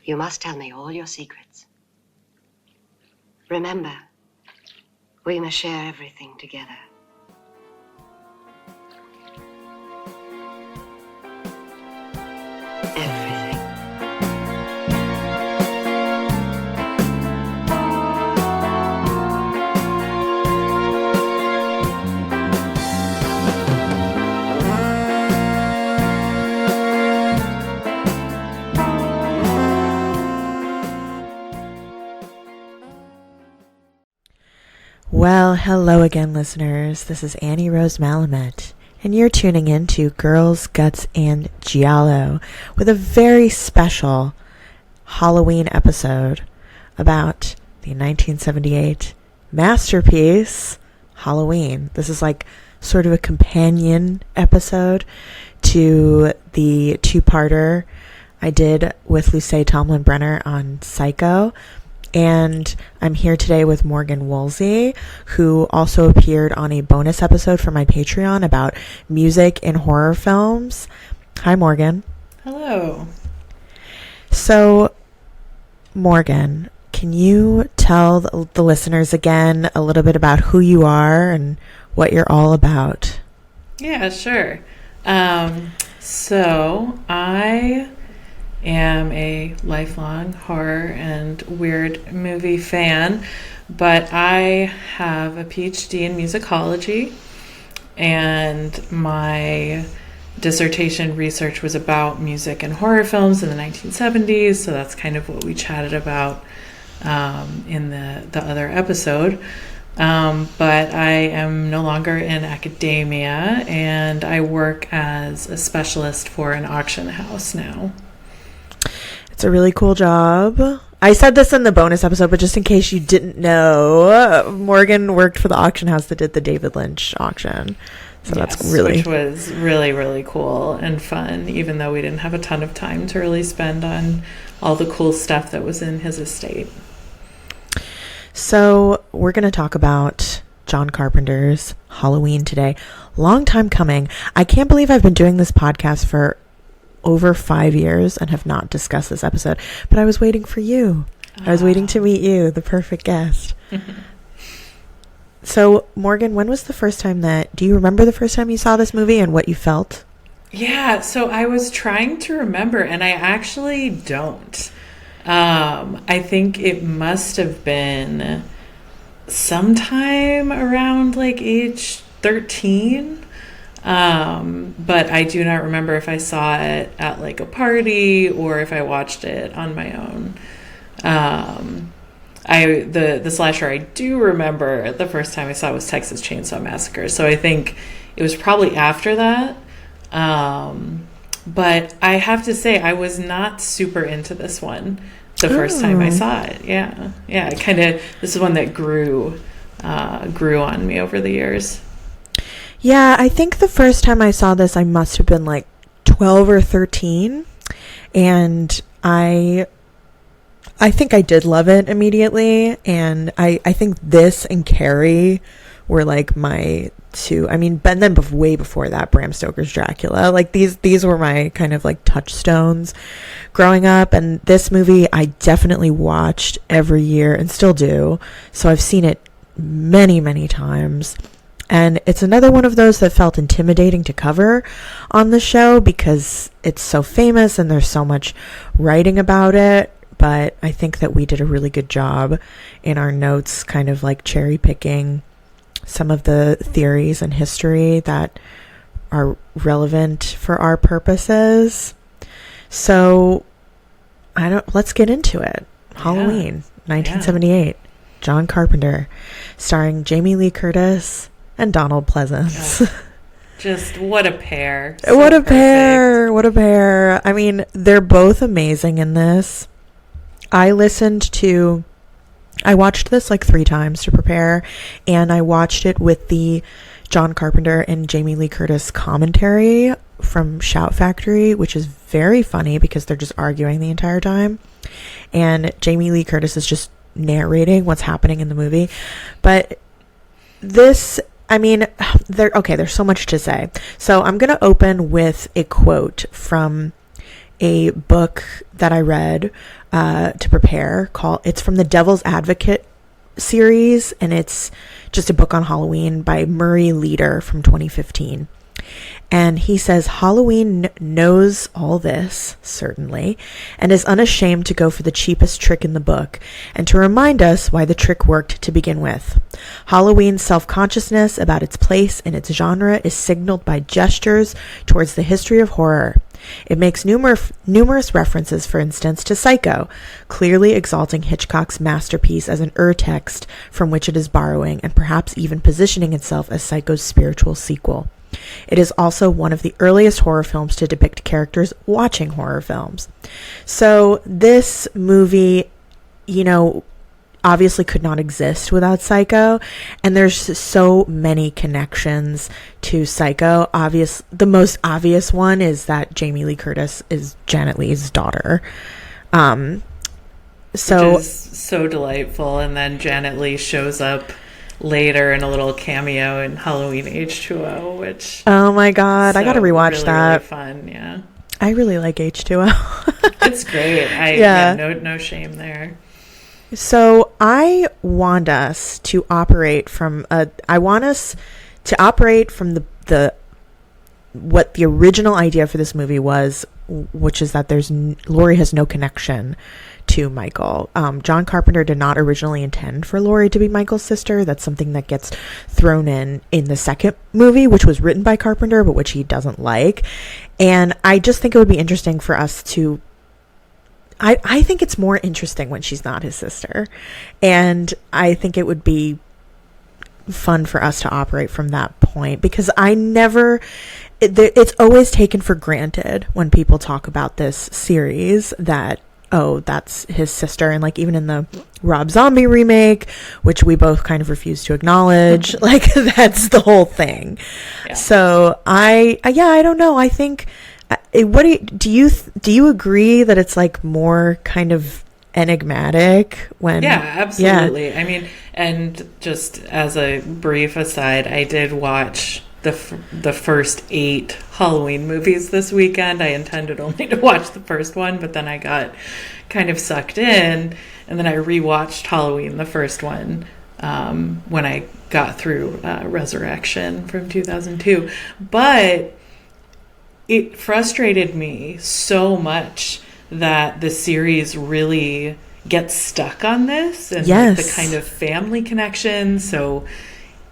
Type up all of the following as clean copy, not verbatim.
You must tell me all your secrets. Remember, we must share everything together. Everything. Well, hello again, listeners. This is Annie Rose Malamet, and you're tuning in to Girls, Guts, and Giallo with a very special Halloween episode about the 1978 masterpiece, Halloween. This is like sort of a companion episode to the two-parter I did with Luce Tomlin-Brenner on Psycho. And I'm here today with Morgan Woolsey, who also appeared on a bonus episode for my Patreon about music in horror films. Hi, Morgan. Hello. So, Morgan, can you tell the listeners again a little bit about who you are and what you're all about? Yeah, sure. So I am a lifelong horror and weird movie fan, but I have a PhD in musicology, and my dissertation research was about music and horror films in the 1970s, so that's kind of what we chatted about in the other episode. But I am no longer in academia, and I work as a specialist for an auction house now. It's a really cool job. I said this in the bonus episode, but just in case you didn't know, Morgan worked for the auction house that did the David Lynch auction. So yes, that's really... which was really, really cool and fun, even though we didn't have a ton of time to really spend on all the cool stuff that was in his estate. So we're going to talk about John Carpenter's Halloween today. Long time coming. I can't believe I've been doing this podcast for over 5 years and have not discussed this episode, but I was waiting for you. I was waiting to meet you, the perfect guest. So, Morgan, when was the first time do you remember the first time you saw this movie and what you felt? Yeah, so I was trying to remember, and I actually don't. I think it must have been sometime around like age 13. But I do not remember if I saw it at like a party or if I watched it on my own. The slasher I do remember the first time I saw was Texas Chainsaw Massacre. So I think it was probably after that. But I have to say I was not super into this one the first time I saw it. Yeah. This is one that grew on me over the years. Yeah, I think the first time I saw this, I must have been like 12 or 13. And I think I did love it immediately. And I think this and Carrie were like my two. I mean, but then way before that, Bram Stoker's Dracula. Like these were my kind of like touchstones growing up. And this movie I definitely watched every year and still do. So I've seen it many, many times. And it's another one of those that felt intimidating to cover on the show because it's so famous and there's so much writing about it. But I think that we did a really good job in our notes, kind of like cherry picking some of the theories and history that are relevant for our purposes. So let's get into it. Halloween, 1978, John Carpenter, starring Jamie Lee Curtis and Donald Pleasence. Just what a pair. What a pair. I mean, they're both amazing in this. I watched this like 3 times to prepare, and I watched it with the John Carpenter and Jamie Lee Curtis commentary from Shout Factory, which is very funny because they're just arguing the entire time. And Jamie Lee Curtis is just narrating what's happening in the movie. But this... I mean, there's so much to say. So I'm going to open with a quote from a book that I read to prepare. It's from the Devil's Advocate series, and it's just a book on Halloween by Murray Leader from 2015. And he says Halloween knows all this, certainly, and is unashamed to go for the cheapest trick in the book, and to remind us why the trick worked to begin with. Halloween's self-consciousness about its place in its genre is signaled by gestures towards the history of horror. It makes numerous references, for instance, to Psycho, clearly exalting Hitchcock's masterpiece as an ur-text from which it is borrowing, and perhaps even positioning itself as Psycho's spiritual sequel. It is also one of the earliest horror films to depict characters watching horror films. So this movie, obviously could not exist without Psycho, and there's so many connections to Psycho. The most obvious one is that Jamie Lee Curtis is Janet Leigh's daughter. Which is so delightful, and then Janet Leigh shows up later in a little cameo in Halloween H2O, which oh my god, I gotta rewatch really, that. Really fun, yeah. I really like H2O. It's great. No shame there. So I want us to operate from the what the original idea for this movie was, which is that Laurie has no connection to Michael. John Carpenter did not originally intend for Laurie to be Michael's sister. That's something that gets thrown in the second movie, which was written by Carpenter, but which he doesn't like. And I just think it would be interesting for us to I think it's more interesting when she's not his sister. And I think it would be fun for us to operate from that point, because it's always taken for granted when people talk about this series that, oh, that's his sister. And like even in the Rob Zombie remake, which we both kind of refuse to acknowledge, like that's the whole thing. Yeah. So I don't know. I think, what do you agree that it's like more kind of enigmatic when? Yeah, absolutely. Yeah. I mean, and just as a brief aside, I did watch the first 8 Halloween movies this weekend. I intended only to watch the first one, but then I got kind of sucked in, and then I rewatched Halloween, the first one, when I got through Resurrection from 2002. But it frustrated me so much that the series really gets stuck on this and yes. like the kind of family connection. So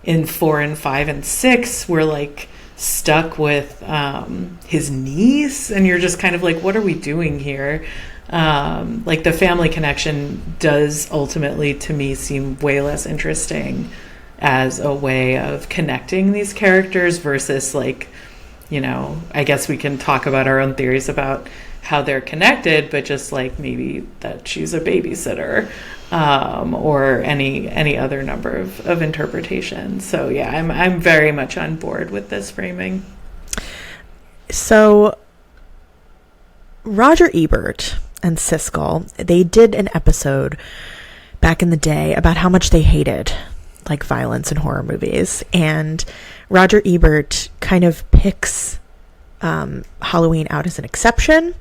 in 4 and 5 and 6, we're like stuck with his niece, and you're just kind of like, what are we doing here? Like the family connection does ultimately, to me, seem way less interesting as a way of connecting these characters versus like, I guess we can talk about our own theories about how they're connected, but just like maybe that she's a babysitter, or any other number of interpretations. So yeah, I'm very much on board with this framing. So Roger Ebert and Siskel, they did an episode back in the day about how much they hated like violence in horror movies, and Roger Ebert kind of picks Halloween out as an exception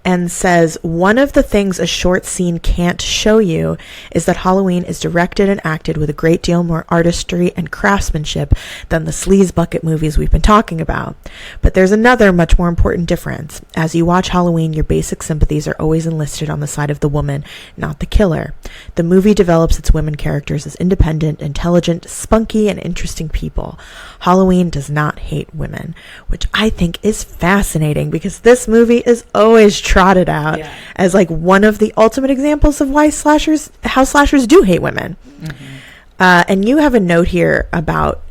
and says, one of the things a short scene can't show you is that Halloween is directed and acted with a great deal more artistry and craftsmanship than the sleaze bucket movies we've been talking about. But there's another much more important difference. As you watch Halloween, your basic sympathies are always enlisted on the side of the woman, not the killer. The movie develops its women characters as independent, intelligent, spunky, and interesting people. Halloween does not hate women, which I think is fascinating, because this movie is always trotted out as like one of the ultimate examples of how slashers do hate women. Mm-hmm. And you have a note here about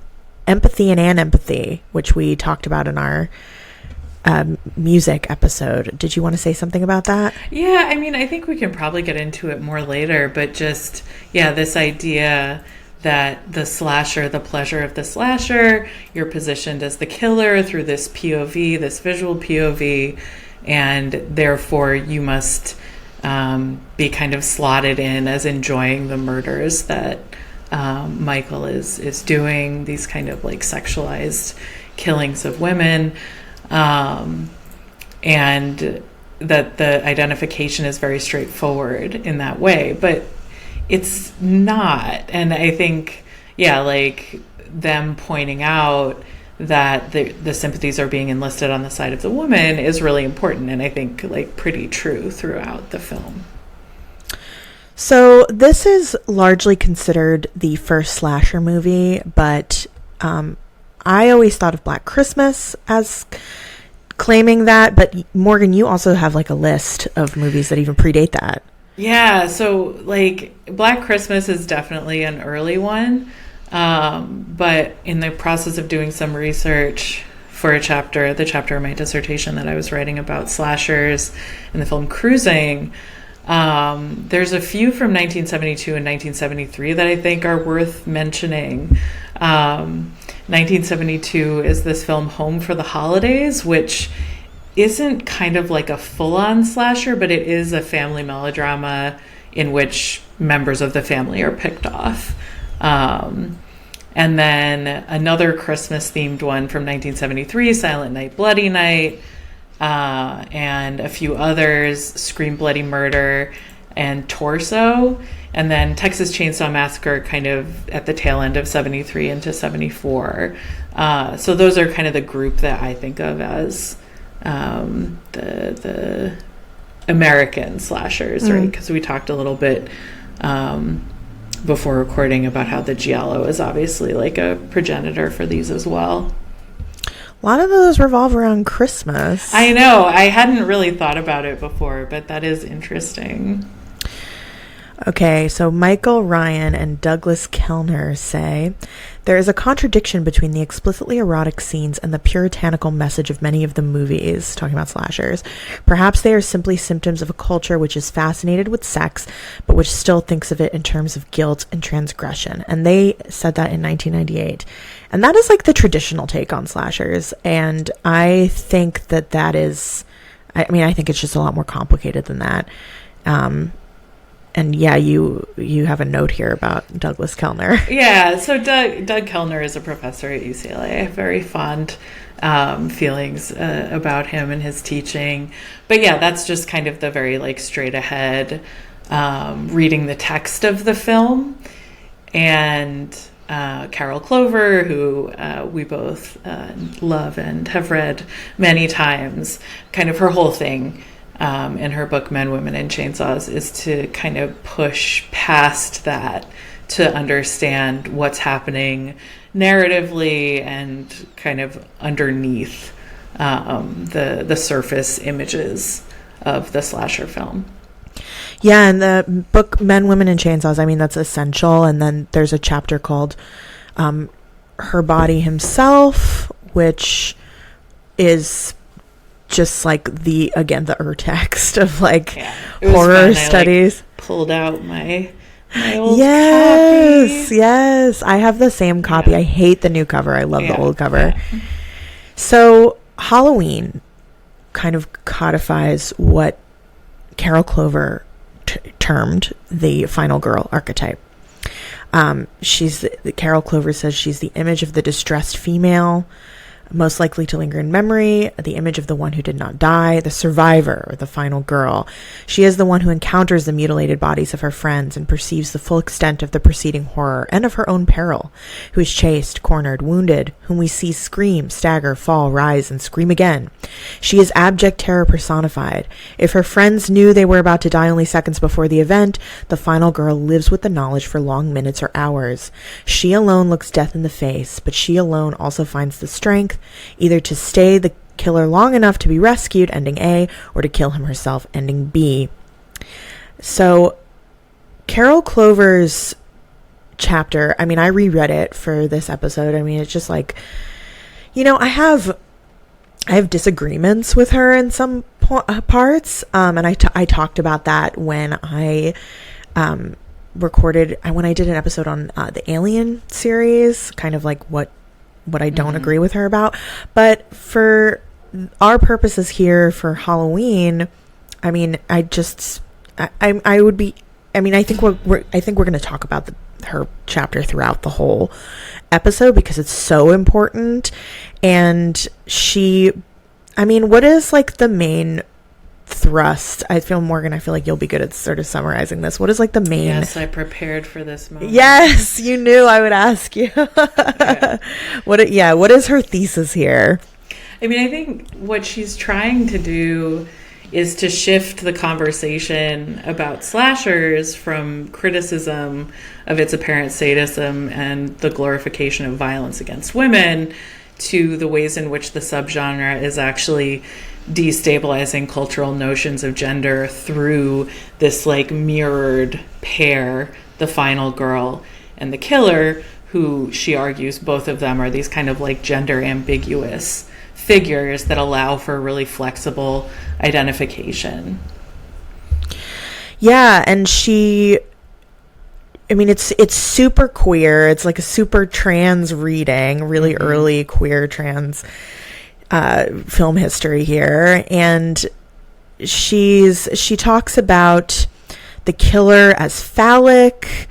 empathy and anempathy, which we talked about in our music episode. Did you want to say something about that? Yeah, I mean, I think we can probably get into it more later, but just, this idea that the slasher, the pleasure of the slasher, you're positioned as the killer through this POV, this visual POV, and therefore you must be kind of slotted in as enjoying the murders that Michael is doing, these kind of like sexualized killings of women. And that the identification is very straightforward in that way, but it's not. And I think, yeah, like them pointing out that the sympathies are being enlisted on the side of the woman is really important, and I think like pretty true throughout the film. So this is largely considered the first slasher movie, but I always thought of Black Christmas as claiming that, but Morgan, you also have like a list of movies that even predate that. Yeah, so like Black Christmas is definitely an early one, but in the process of doing some research for the chapter of my dissertation that I was writing about slashers in the film Cruising, there's a few from 1972 and 1973 that I think are worth mentioning. 1972 is this film Home for the Holidays, which isn't kind of like a full-on slasher, but it is a family melodrama in which members of the family are picked off. And then another Christmas-themed one from 1973, Silent Night, Bloody Night, and a few others, Scream, Bloody Murder, and Torso. And then Texas Chainsaw Massacre kind of at the tail end of 73 into 74. So those are kind of the group that I think of as the American slashers, right? Because we talked a little bit before recording about how the giallo is obviously like a progenitor for these as well. A lot of those revolve around Christmas. I know. I hadn't really thought about it before, but that is interesting. Okay, so Michael Ryan and Douglas Kellner say, there is a contradiction between the explicitly erotic scenes and the puritanical message of many of the movies, talking about slashers. Perhaps they are simply symptoms of a culture which is fascinated with sex, but which still thinks of it in terms of guilt and transgression. And they said that in 1998. And that is like the traditional take on slashers. And I think that is, I think it's just a lot more complicated than that. And yeah, you have a note here about Douglas Kellner. Yeah, so Doug Kellner is a professor at UCLA. I have very fond feelings about him and his teaching. But yeah, that's just kind of the very like straight ahead reading the text of the film. And Carol Clover, who we both love and have read many times, kind of her whole thing in her book Men, Women, and Chainsaws is to kind of push past that to understand what's happening narratively and kind of underneath the surface images of the slasher film. Yeah, and the book Men, Women, and Chainsaws, that's essential. And then there's a chapter called Her Body Himself, which is just like the text of like horror studies. I pulled out my old copy. Yes, I have the same copy. I hate the new cover. I love the old cover. Yeah. So Halloween kind of codifies what Carol Clover termed the final girl archetype. Carol Clover says she's the image of the distressed female, most likely to linger in memory, the image of the one who did not die, the survivor, or the final girl. She is the one who encounters the mutilated bodies of her friends and perceives the full extent of the preceding horror and of her own peril, who is chased, cornered, wounded, whom we see scream, stagger, fall, rise, and scream again. She is abject terror personified. If her friends knew they were about to die only seconds before the event, the final girl lives with the knowledge for long minutes or hours. She alone looks death in the face, but she alone also finds the strength either to stay the killer long enough to be rescued, ending A, or to kill him herself, ending B. So Carol Clover's chapter, I reread it for this episode. It's just like, I have disagreements with her in some parts, and I talked about that when I when I did an episode on the Alien series, kind of like what I don't agree with her about. But for our purposes here for Halloween, I think we're going to talk about her chapter throughout the whole episode because it's so important. And what is like the main thrust. I feel like you'll be good at sort of summarizing this. What is like the main? Yes, I prepared for this moment. Yes, you knew I would ask you. Okay. What is her thesis here? I mean, I think what she's trying to do is to shift the conversation about slashers from criticism of its apparent sadism and the glorification of violence against women to the ways in which the subgenre is actually destabilizing cultural notions of gender through this like mirrored pair, the final girl and the killer, who she argues both of them are these kind of like gender ambiguous figures that allow for really flexible identification. Yeah, and it's super queer. It's like a super trans reading, really early queer trans film history here. And she talks about the killer as phallic,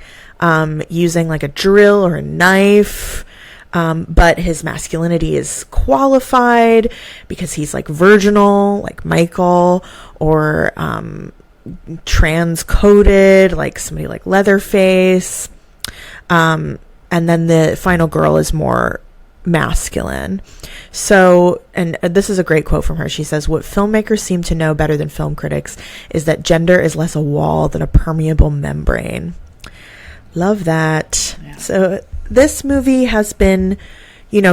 using like a drill or a knife. But his masculinity is qualified because he's like virginal, like Michael, or trans-coded, like somebody like Leatherface. And then the final girl is more masculine. So, and this is a great quote from her. She says, "What filmmakers seem to know better than film critics is that gender is less a wall than a permeable membrane." Love that. Yeah. So this movie has been,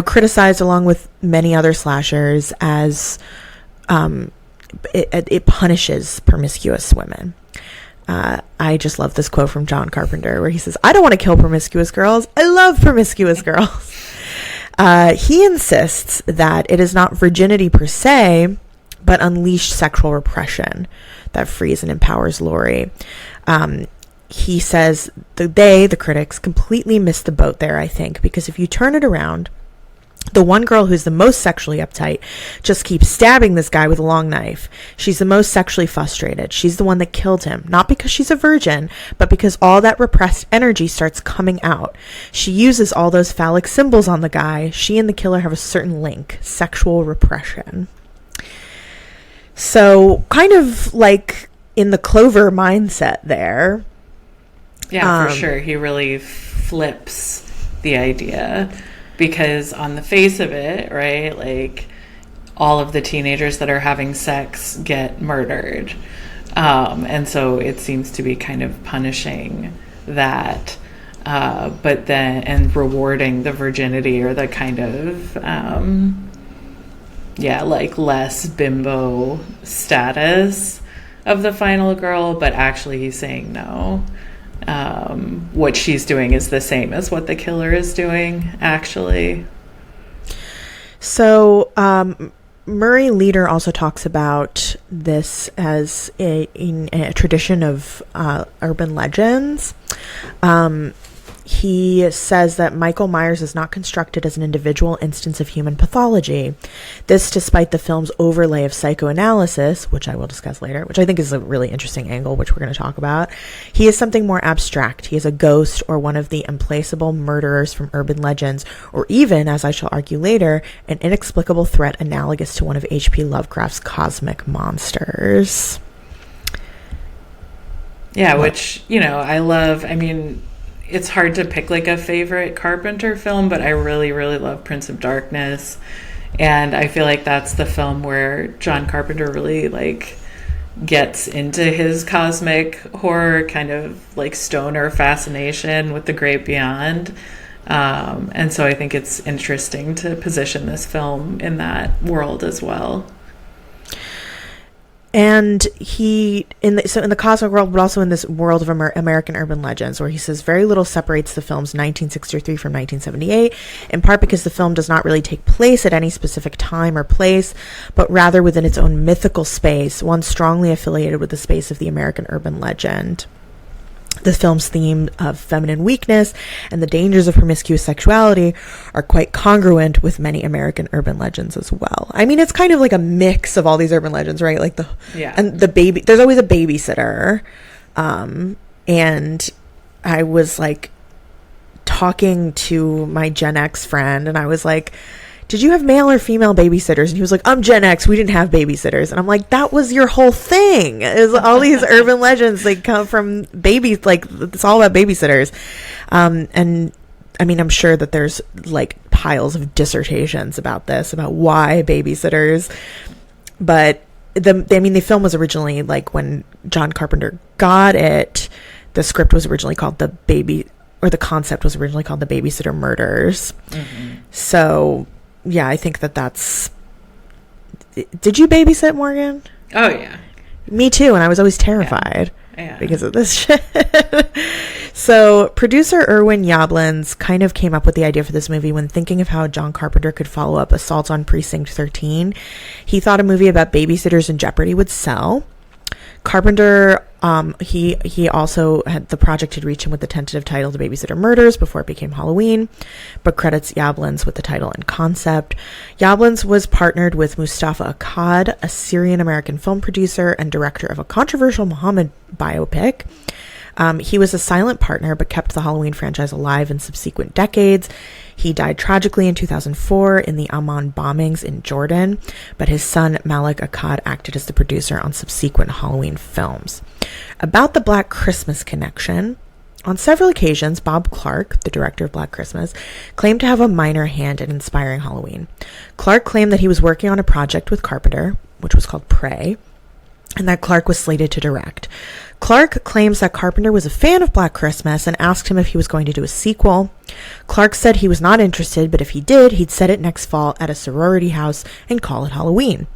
criticized along with many other slashers as it punishes promiscuous women. I just love this quote from John Carpenter where he says, "I don't want to kill promiscuous girls. I love promiscuous girls." He insists that it is not virginity per se, but unleashed sexual repression that frees and empowers Laurie. He says the critics, completely missed the boat there, I think, because if you turn it around, the one girl who's the most sexually uptight just keeps stabbing this guy with a long knife. She's the most sexually frustrated. She's the one that killed him, not because she's a virgin, but because all that repressed energy starts coming out. She uses all those phallic symbols on the guy. She and the killer have a certain link, sexual repression. So kind of like in the Clover mindset there. Yeah, for sure. He really flips the idea because on the face of it, right, like all of the teenagers that are having sex get murdered. And so it seems to be kind of punishing that, but then, and rewarding the virginity or the kind of, like less bimbo status of the final girl, but actually he's saying no. What she's doing is the same as what the killer is doing, actually. So, Murray Leader also talks about this as in a tradition of urban legends. He says that Michael Myers is not constructed as an individual instance of human pathology. This despite the film's overlay of psychoanalysis, which I will discuss later, which I think is a really interesting angle, which we're going to talk about. He is something more abstract. He is a ghost or one of the implacable murderers from urban legends, or even, as I shall argue later, an inexplicable threat analogous to one of H.P. Lovecraft's cosmic monsters. Yeah, which, I love. I mean, it's hard to pick like a favorite Carpenter film, but I really, really love Prince of Darkness. And I feel like that's the film where John Carpenter really like gets into his cosmic horror kind of like stoner fascination with the great beyond. And so I think it's interesting to position this film in that world as well. And in the cosmic world, but also in this world of American urban legends, where he says very little separates the films 1963 from 1978, in part because the film does not really take place at any specific time or place, but rather within its own mythical space, one strongly affiliated with the space of the American urban legend. The film's theme of feminine weakness and the dangers of promiscuous sexuality are quite congruent with many American urban legends as well. I mean, it's kind of like a mix of all these urban legends, right? Like and the baby, there's always a babysitter. And I was like talking to my Gen X friend and I was like, did you have male or female babysitters? And he was like, I'm Gen X. We didn't have babysitters. And I'm like, that was your whole thing. Is all these urban legends, they come from babies. Like, it's all about babysitters. And I mean, I'm sure that there's like piles of dissertations about this, about why babysitters. But the film was originally, like, when John Carpenter got it, the script was originally called the concept was originally called The Babysitter Murders. Mm-hmm. So, yeah, I think that's... Did you babysit, Morgan? Oh, yeah. Me too, and I was always terrified because of this shit. So, producer Irwin Yablans kind of came up with the idea for this movie when thinking of how John Carpenter could follow up Assault on Precinct 13. He thought a movie about babysitters in jeopardy would sell. Carpenter, he also had, the project had reached him with the tentative title The Babysitter Murders before it became Halloween, but credits Yablans with the title and concept. Yablans was partnered with Mustafa Akkad, a Syrian-American film producer and director of a controversial Muhammad biopic. He was a silent partner, but kept the Halloween franchise alive in subsequent decades. He died tragically in 2004 in the Amman bombings in Jordan, but his son Malik Akkad acted as the producer on subsequent Halloween films. About the Black Christmas connection, on several occasions, Bob Clark, the director of Black Christmas, claimed to have a minor hand in inspiring Halloween. Clark claimed that he was working on a project with Carpenter, which was called Prey, and that Clark was slated to direct. Clark claims that Carpenter was a fan of Black Christmas and asked him if he was going to do a sequel. Clark said he was not interested, but if he did, he'd set it next fall at a sorority house and call it Halloween.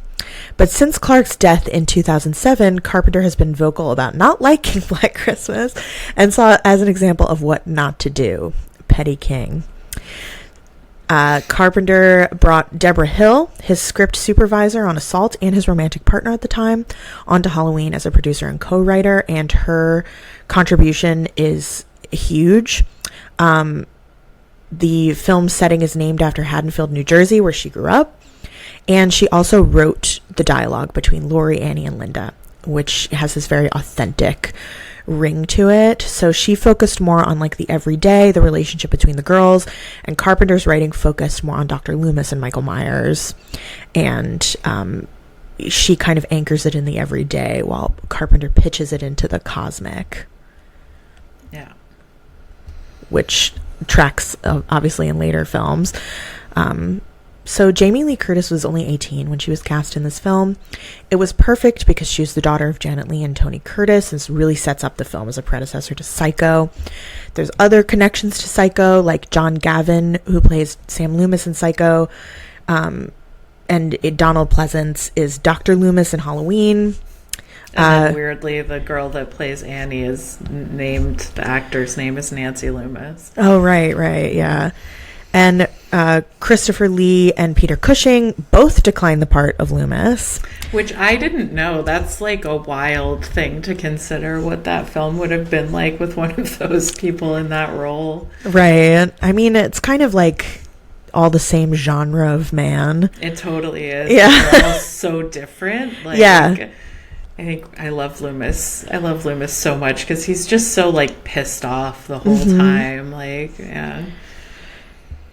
But since Clark's death in 2007, Carpenter has been vocal about not liking Black Christmas and saw it as an example of what not to do. Petty King. Carpenter brought Deborah Hill, his script supervisor on Assault and his romantic partner at the time, onto Halloween as a producer and co-writer, and her contribution is huge. The film setting is named after Haddonfield, New Jersey, where she grew up, and she also wrote the dialogue between Laurie, Annie, and Linda, which has this very authentic ring to it. So she focused more on like the everyday, the relationship between the girls, and Carpenter's writing focused more on Dr. Loomis and Michael Myers, and she kind of anchors it in the everyday while Carpenter pitches it into the cosmic, which tracks obviously in later films. So Jamie Lee Curtis was only 18 when she was cast in this film. It was perfect because she was the daughter of Janet Leigh and Tony Curtis, and this really sets up the film as a predecessor to Psycho. There's other connections to Psycho, like John Gavin, who plays Sam Loomis in Psycho, and Donald Pleasance is Dr. Loomis in Halloween. And then weirdly, the girl that plays Annie is named, the actor's name is Nancy Loomis. Oh, right, yeah. And Christopher Lee and Peter Cushing both declined the part of Loomis. Which I didn't know. That's like a wild thing to consider, what that film would have been like with one of those people in that role. Right. I mean, it's kind of like all the same genre of man. It totally is. Yeah. They're all so different. Like, yeah. I think I love Loomis. I love Loomis so much because he's just so like pissed off the whole time. Like, yeah.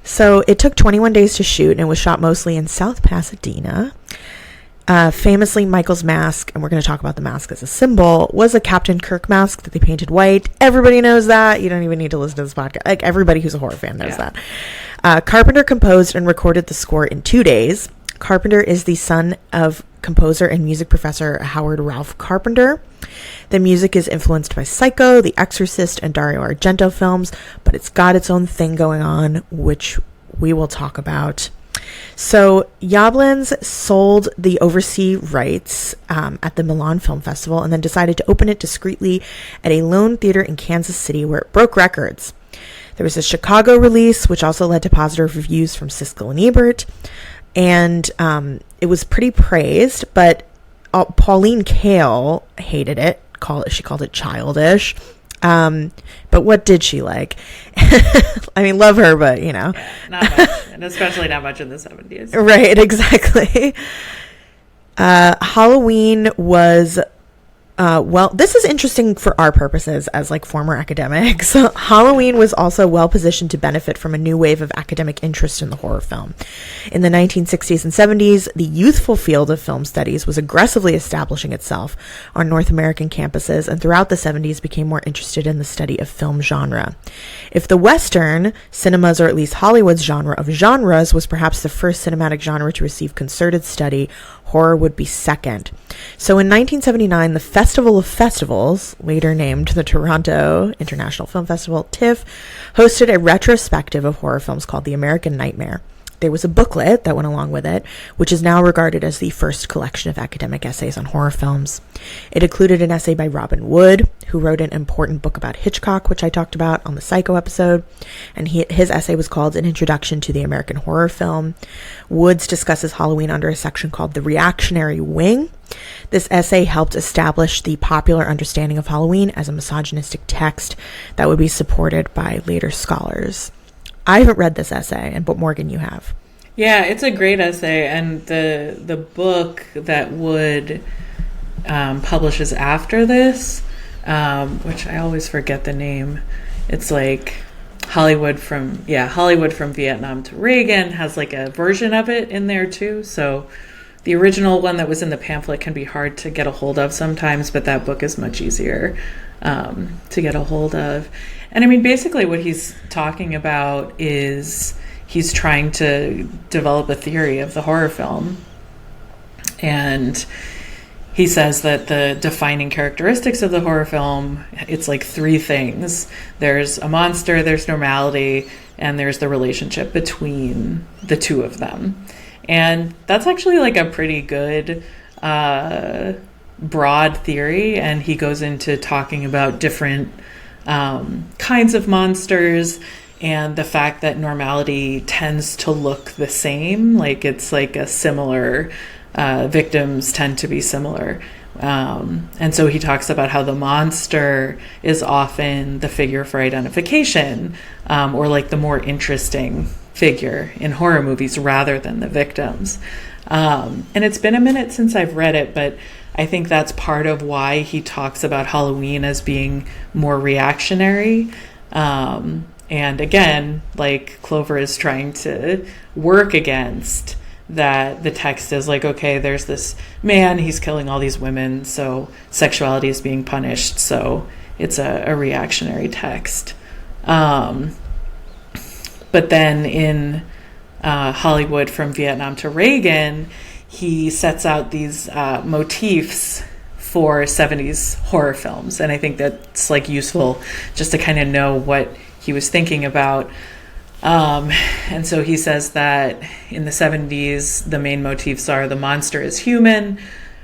So it took 21 days to shoot, and it was shot mostly in South Pasadena. Famously, Michael's mask, and we're going to talk about the mask as a symbol, was a Captain Kirk mask that they painted white. Everybody knows that. You don't even need to listen to this podcast. Like, everybody who's a horror fan knows that. Carpenter composed and recorded the score in 2 days. Carpenter is the son of composer and music professor Howard Ralph Carpenter. The music is influenced by Psycho, The Exorcist, and Dario Argento films, but it's got its own thing going on, which we will talk about. So Yablans sold the overseas rights at the Milan Film Festival and then decided to open it discreetly at a lone theater in Kansas City where it broke records. There was a Chicago release, which also led to positive reviews from Siskel and Ebert, and it was pretty praised, but Pauline Kael hated it. She called it childish. But what did she like? I mean, love her, but you know, not much, and especially not much in the 70s. Right, exactly. Halloween was Well, this is interesting for our purposes as like former academics. Halloween was also well positioned to benefit from a new wave of academic interest in the horror film. In the 1960s and 70s, the youthful field of film studies was aggressively establishing itself on North American campuses, and throughout the 70s became more interested in the study of film genre. If the Western, cinema's or at least Hollywood's genre of genres, was perhaps the first cinematic genre to receive concerted study, horror would be second. So in 1979, the Festival of Festivals, later named the Toronto International Film Festival, TIFF, hosted a retrospective of horror films called The American Nightmare. There was a booklet that went along with it, which is now regarded as the first collection of academic essays on horror films. It included an essay by Robin Wood, who wrote an important book about Hitchcock, which I talked about on the Psycho episode, and his essay was called An Introduction to the American Horror Film. Woods discusses Halloween under a section called The Reactionary Wing. This essay helped establish the popular understanding of Halloween as a misogynistic text that would be supported by later scholars. I haven't read this essay, but Morgan, you have. Yeah, it's a great essay, and the book that Wood publishes after this, which I always forget the name. It's like Hollywood from Vietnam to Reagan, has like a version of it in there too. So the original one that was in the pamphlet can be hard to get a hold of sometimes, but that book is much easier to get a hold of. And I mean, basically what he's talking about is he's trying to develop a theory of the horror film. And he says that the defining characteristics of the horror film, it's like three things. There's a monster, there's normality, and there's the relationship between the two of them. And that's actually like a pretty good broad theory. And he goes into talking about different kinds of monsters and the fact that normality tends to look the same, like it's like a similar, victims tend to be similar. And so he talks about how the monster is often the figure for identification, or like the more interesting figure in horror movies rather than the victims. And it's been a minute since I've read it, but I think that's part of why he talks about Halloween as being more reactionary. And again, like Clover is trying to work against that. The text is like, okay, there's this man, he's killing all these women, so sexuality is being punished. So it's a reactionary text. But then in Hollywood from Vietnam to Reagan, he sets out these motifs for 70s horror films. And I think that's like useful just to kind of know what he was thinking about. And so he says that in the 70s, the main motifs are the monster is human,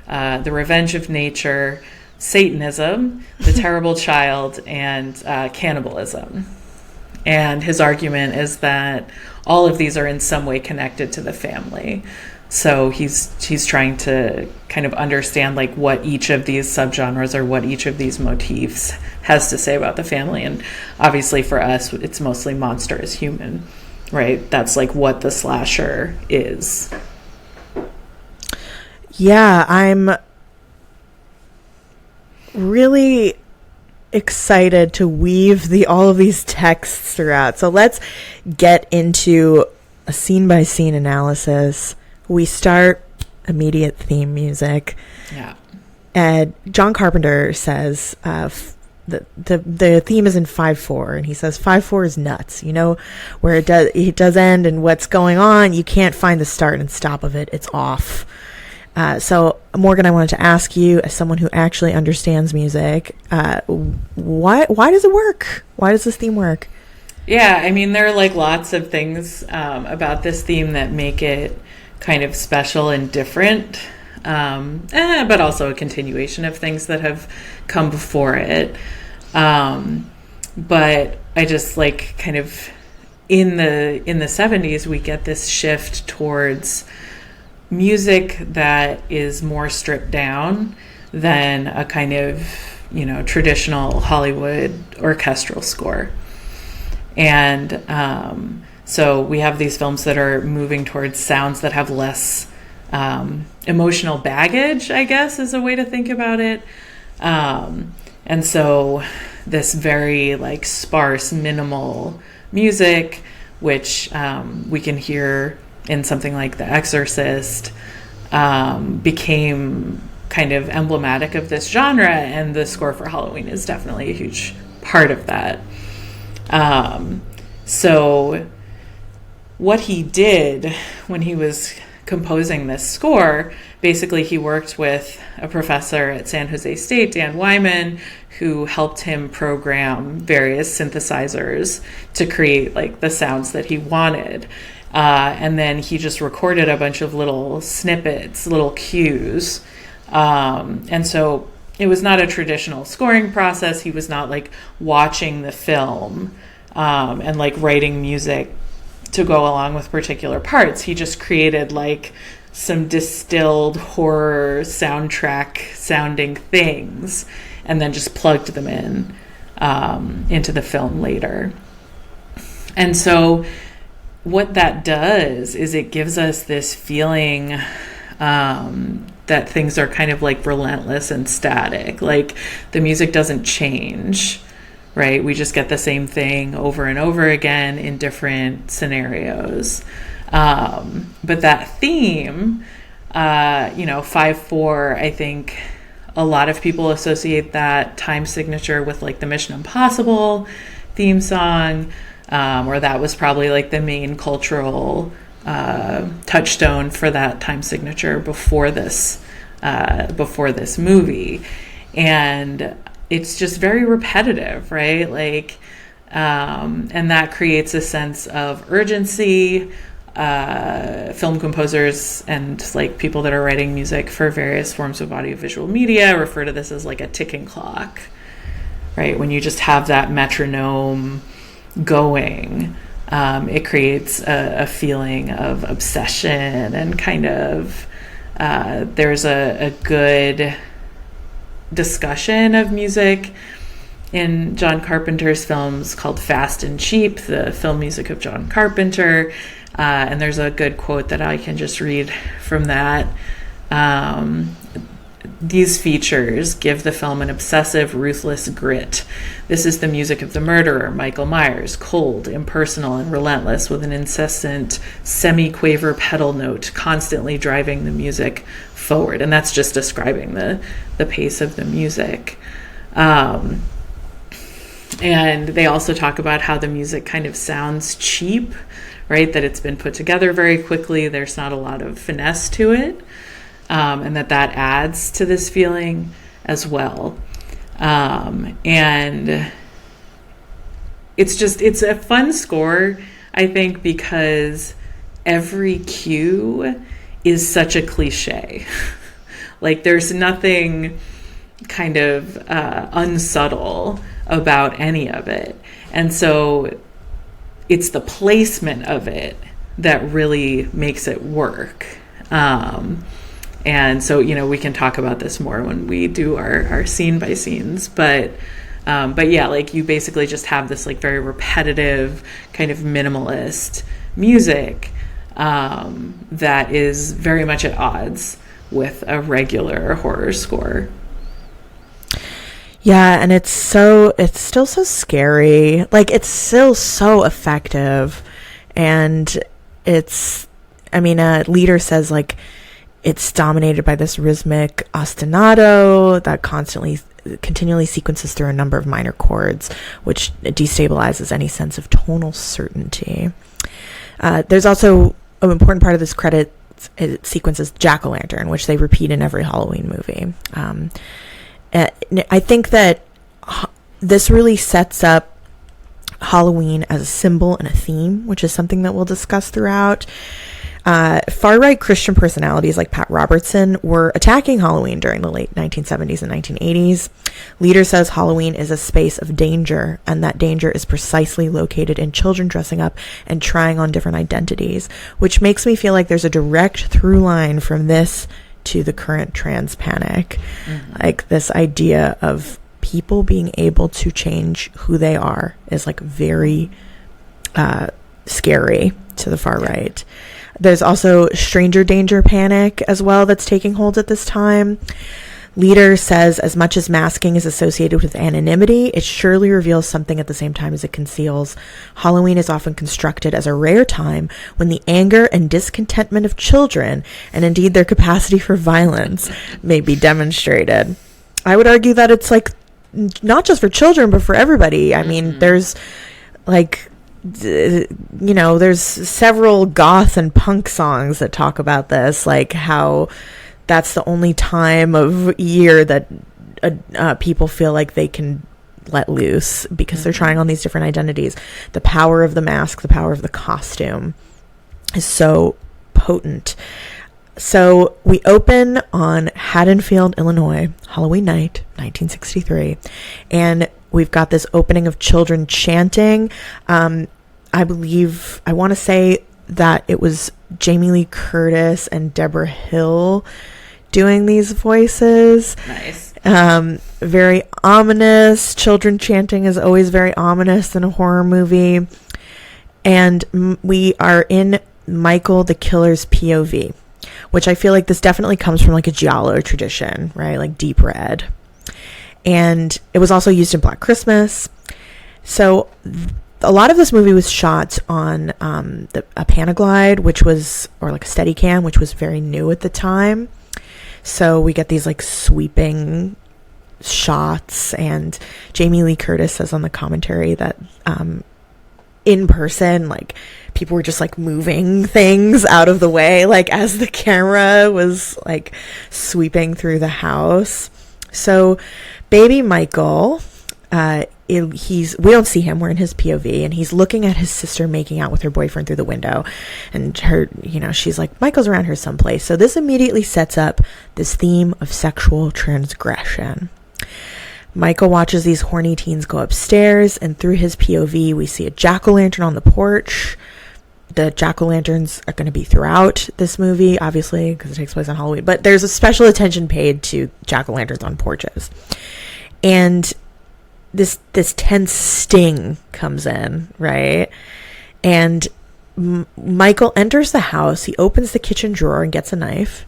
the revenge of nature, Satanism, the terrible child, and cannibalism. And his argument is that all of these are in some way connected to the family. So he's trying to kind of understand like what each of these subgenres or what each of these motifs has to say about the family. And obviously for us, it's mostly monster is human, right? That's like what the slasher is. Yeah, I'm really excited to weave all of these texts throughout. So let's get into a scene-by-scene analysis. We start immediate theme music. Yeah. And John Carpenter says the theme is in 5/4, and he says 5/4 is nuts. You know, where it does end and what's going on, you can't find the start and stop of it. It's off. So Morgan, I wanted to ask you, as someone who actually understands music, why does it work? Why does this theme work? Yeah, I mean, there are like lots of things about this theme that make it kind of special and different, but also a continuation of things that have come before it. But I just like kind of in the 70s, we get this shift towards music that is more stripped down than a kind of, traditional Hollywood orchestral score. And so we have these films that are moving towards sounds that have less emotional baggage, I guess, is a way to think about it. And so this very like sparse, minimal music, which we can hear in something like The Exorcist, became kind of emblematic of this genre, and the score for Halloween is definitely a huge part of that. So what he did when he was composing this score, basically he worked with a professor at San Jose State, Dan Wyman, who helped him program various synthesizers to create like the sounds that he wanted. And then he just recorded a bunch of little snippets, little cues. And so it was not a traditional scoring process. He was not like watching the film and like writing music to go along with particular parts. He just created like some distilled horror soundtrack sounding things and then just plugged them in into the film later. And so what that does is it gives us this feeling that things are kind of like relentless and static. Like the music doesn't change, right? We just get the same thing over and over again in different scenarios. But that theme, 5/4, I think a lot of people associate that time signature with like the Mission Impossible theme song, or that was probably like the main cultural touchstone for that time signature before this movie. And it's just very repetitive, right? Like, and that creates a sense of urgency. Film composers and like people that are writing music for various forms of audiovisual media refer to this as like a ticking clock, right? When you just have that metronome going, it creates a feeling of obsession and kind of there's a good discussion of music in John Carpenter's films called Fast and Cheap, the film music of John Carpenter. And there's a good quote that I can just read from that. These features give the film an obsessive, ruthless grit. This is the music of the murderer, Michael Myers, cold, impersonal, and relentless, with an incessant semi-quaver pedal note constantly driving the music forward. And that's just describing the pace of the music. And they also talk about how the music kind of sounds cheap, right? That it's been put together very quickly. There's not a lot of finesse to it. And that adds to this feeling as well. And it's a fun score, I think, because every cue is such a cliche. Like there's nothing kind of unsubtle about any of it. And so it's the placement of it that really makes it work. And so, we can talk about this more when we do our scene by scenes, but yeah, like you basically just have this like very repetitive kind of minimalist music, that is very much at odds with a regular horror score. Yeah, and it's still so scary. Like it's still so effective. And a leader says like it's dominated by this rhythmic ostinato that continually sequences through a number of minor chords, which destabilizes any sense of tonal certainty. There's also an important part of this credit sequence is jack-o'-lantern, which they repeat in every Halloween movie. I think that this really sets up Halloween as a symbol and a theme, which is something that we'll discuss throughout. Far-right Christian personalities like Pat Robertson were attacking Halloween during the late 1970s and 1980s. Leader says Halloween is a space of danger, and that danger is precisely located in children dressing up and trying on different identities, which makes me feel like there's a direct through line from this to the current trans panic. Mm-hmm. Like this idea of people being able to change who they are is like very scary to the far right. There's also stranger danger panic as well that's taking hold at this time. Leader says, as much as masking is associated with anonymity, it surely reveals something at the same time as it conceals. Halloween is often constructed as a rare time when the anger and discontentment of children, and indeed their capacity for violence, may be demonstrated. I would argue that it's like not just for children, but for everybody. I mean, there's like, there's several goth and punk songs that talk about this, like how that's the only time of year that people feel like they can let loose because they're trying on these different identities. The power of the mask, the power of the costume is so potent. So we open on Haddonfield, Illinois, Halloween night, 1963. And we've got this opening of children chanting. I want to say that it was Jamie Lee Curtis and Deborah Hill doing these voices. Nice. Very ominous. Children chanting is always very ominous in a horror movie. And we are in Michael the Killer's POV, which I feel like this definitely comes from like a giallo tradition, right? Like deep red. And it was also used in Black Christmas. So a lot of this movie was shot on a Panaglide, or like a Steadicam, which was very new at the time. So we get these like sweeping shots, and Jamie Lee Curtis says on the commentary that in person, like people were just like moving things out of the way, like as the camera was like sweeping through the house. So baby Michael, we don't see him, we're in his POV, and he's looking at his sister making out with her boyfriend through the window, and her, she's like, Michael's around here someplace. So this immediately sets up this theme of sexual transgression. Michael watches these horny teens go upstairs, and through his POV we see a jack-o'-lantern on the porch. The jack-o'-lanterns are going to be throughout this movie, obviously, because it takes place on Halloween, but there's a special attention paid to jack-o'-lanterns on porches. And this tense sting comes in, right? And Michael enters the house. He opens the kitchen drawer and gets a knife.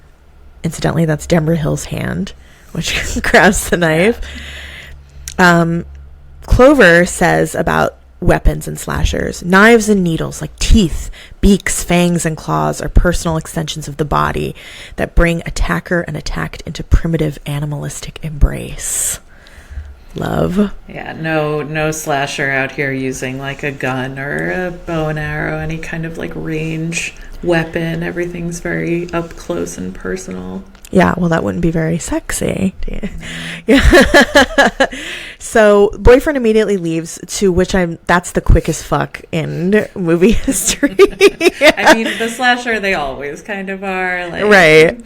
Incidentally, that's Deborah Hill's hand, which grabs the knife. Clover says about weapons and slashers, knives and needles like teeth, beaks, fangs, and claws are personal extensions of the body that bring attacker and attacked into primitive animalistic embrace. Love. Yeah, no slasher out here using like a gun or a bow and arrow, any kind of like range weapon. Everything's very up close and personal. Yeah, well, that wouldn't be very sexy. Yeah. So boyfriend immediately leaves, to which that's the quickest fuck in movie history. Yeah. I mean, the slasher, they always kind of are. Like, right.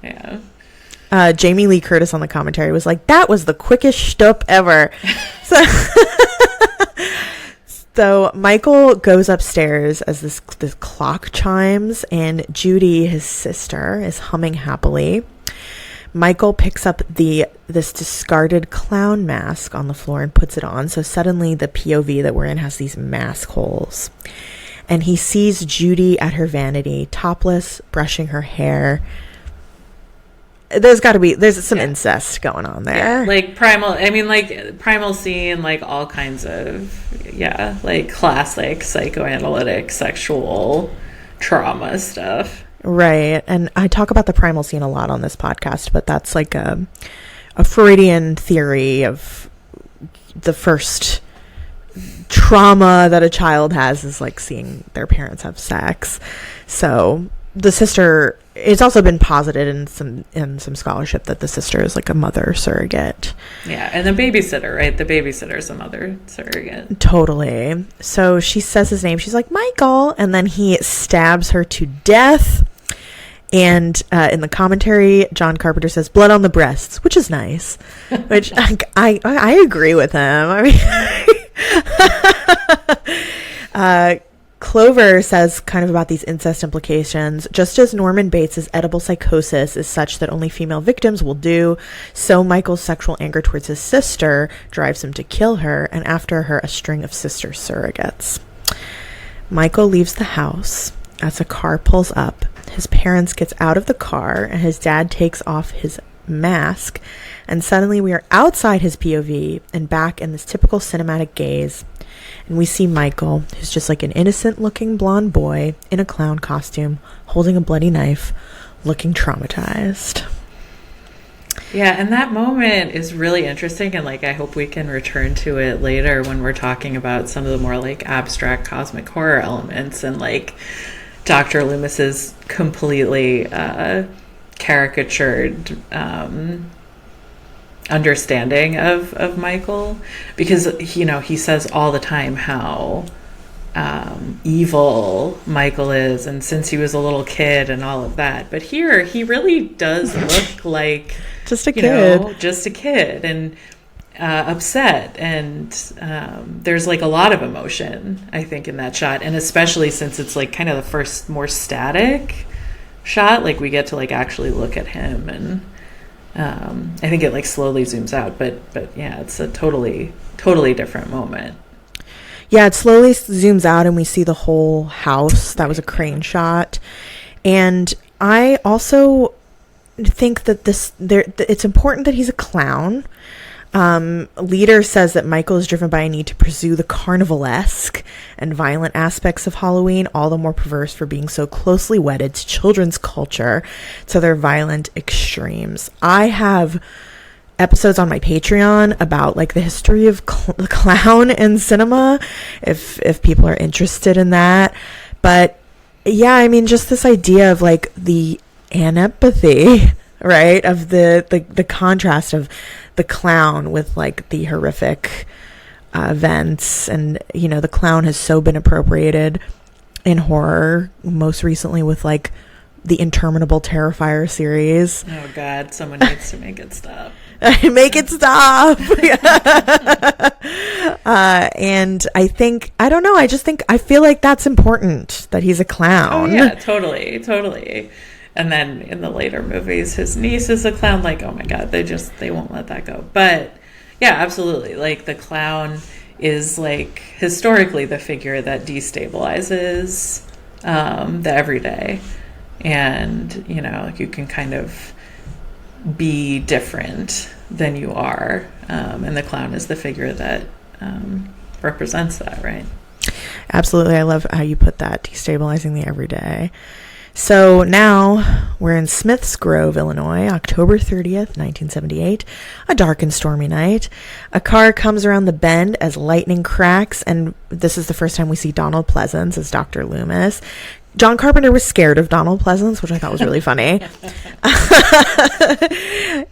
Yeah. Jamie Lee Curtis on the commentary was like, that was the quickest shtup ever. So Michael goes upstairs as this clock chimes, and Judy, his sister, is humming happily. Michael picks up this discarded clown mask on the floor and puts it on. So suddenly the POV that we're in has these mask holes. And he sees Judy at her vanity, topless, brushing her hair. There's some incest going on there. Yeah, like primal scene, like all kinds of, like classic psychoanalytic sexual trauma stuff. Right. And I talk about the primal scene a lot on this podcast, but that's like a Freudian theory of the first trauma that a child has is like seeing their parents have sex. So the sister, it's also been posited in some scholarship that the sister is like a mother surrogate. Yeah, and the babysitter, right? The babysitter's a mother surrogate. Totally. So she says his name. She's like, Michael. And then he stabs her to death. And in the commentary, John Carpenter says, blood on the breasts, which is nice. Which I agree with him. I mean, Clover says kind of about these incest implications. Just as Norman Bates's edible psychosis is such that only female victims will do, so Michael's sexual anger towards his sister drives him to kill her, and after her, a string of sister surrogates. Michael leaves the house as a car pulls up. His parents gets out of the car, and his dad takes off his mask, and suddenly we are outside his POV and back in this typical cinematic gaze. And we see Michael, who's just like an innocent-looking blonde boy in a clown costume, holding a bloody knife, looking traumatized. Yeah, and that moment is really interesting, and like I hope we can return to it later when we're talking about some of the more like abstract cosmic horror elements and like Dr. Loomis's completely caricatured understanding of Michael, because you know he says all the time how evil Michael is, and since he was a little kid and all of that, but here he really does look like just a kid, just a kid, and upset, and there's like a lot of emotion I think in that shot, and especially since it's like kind of the first more static shot, like we get to like actually look at him, and I think it like slowly zooms out, but yeah, it's a totally different moment. Yeah, it slowly zooms out and we see the whole house. That was a crane shot. And I also think that it's important that he's a clown. Leader says that Michael is driven by a need to pursue the carnivalesque and violent aspects of Halloween, all the more perverse for being so closely wedded to children's culture, to their violent extremes. I have episodes on my Patreon about like the history of the clown in cinema, if people are interested in that. But yeah, I mean, just this idea of like the anepathy, right, of the contrast of the clown with like the horrific events, and you know the clown has so been appropriated in horror, most recently with like the interminable Terrifier series. Oh God, someone needs to make it stop. Make it stop. And I think, I don't know, I feel like that's important that he's a clown. Oh yeah, totally. And then in the later movies, his niece is a clown. Like, oh my God, they won't let that go. But yeah, absolutely. Like the clown is like historically the figure that destabilizes the everyday. And, you know, you can kind of be different than you are. And the clown is the figure that represents that, right? Absolutely. I love how you put that, destabilizing the everyday. So now we're in Smiths Grove, Illinois, October 30th, 1978, a dark and stormy night. A car comes around the bend as lightning cracks, and this is the first time we see Donald Pleasance as Dr. Loomis. John Carpenter was scared of Donald Pleasance, which I thought was really funny.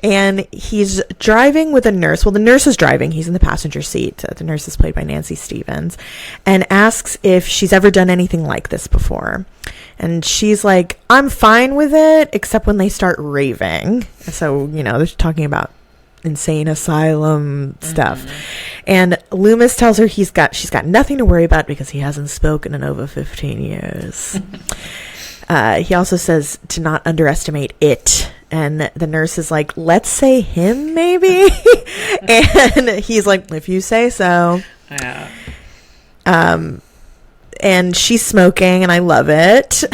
And he's driving with a nurse. Well, the nurse is driving. He's in the passenger seat. The nurse is played by Nancy Stevens, and asks if she's ever done anything like this before. And she's like, I'm fine with it, except when they start raving. So, you know, they're talking about insane asylum stuff. And Loomis tells her she's got nothing to worry about because he hasn't spoken in over 15 years. He also says to not underestimate it. And the nurse is like, let's say him, maybe? And he's like, if you say so. Yeah. And she's smoking, and I love it.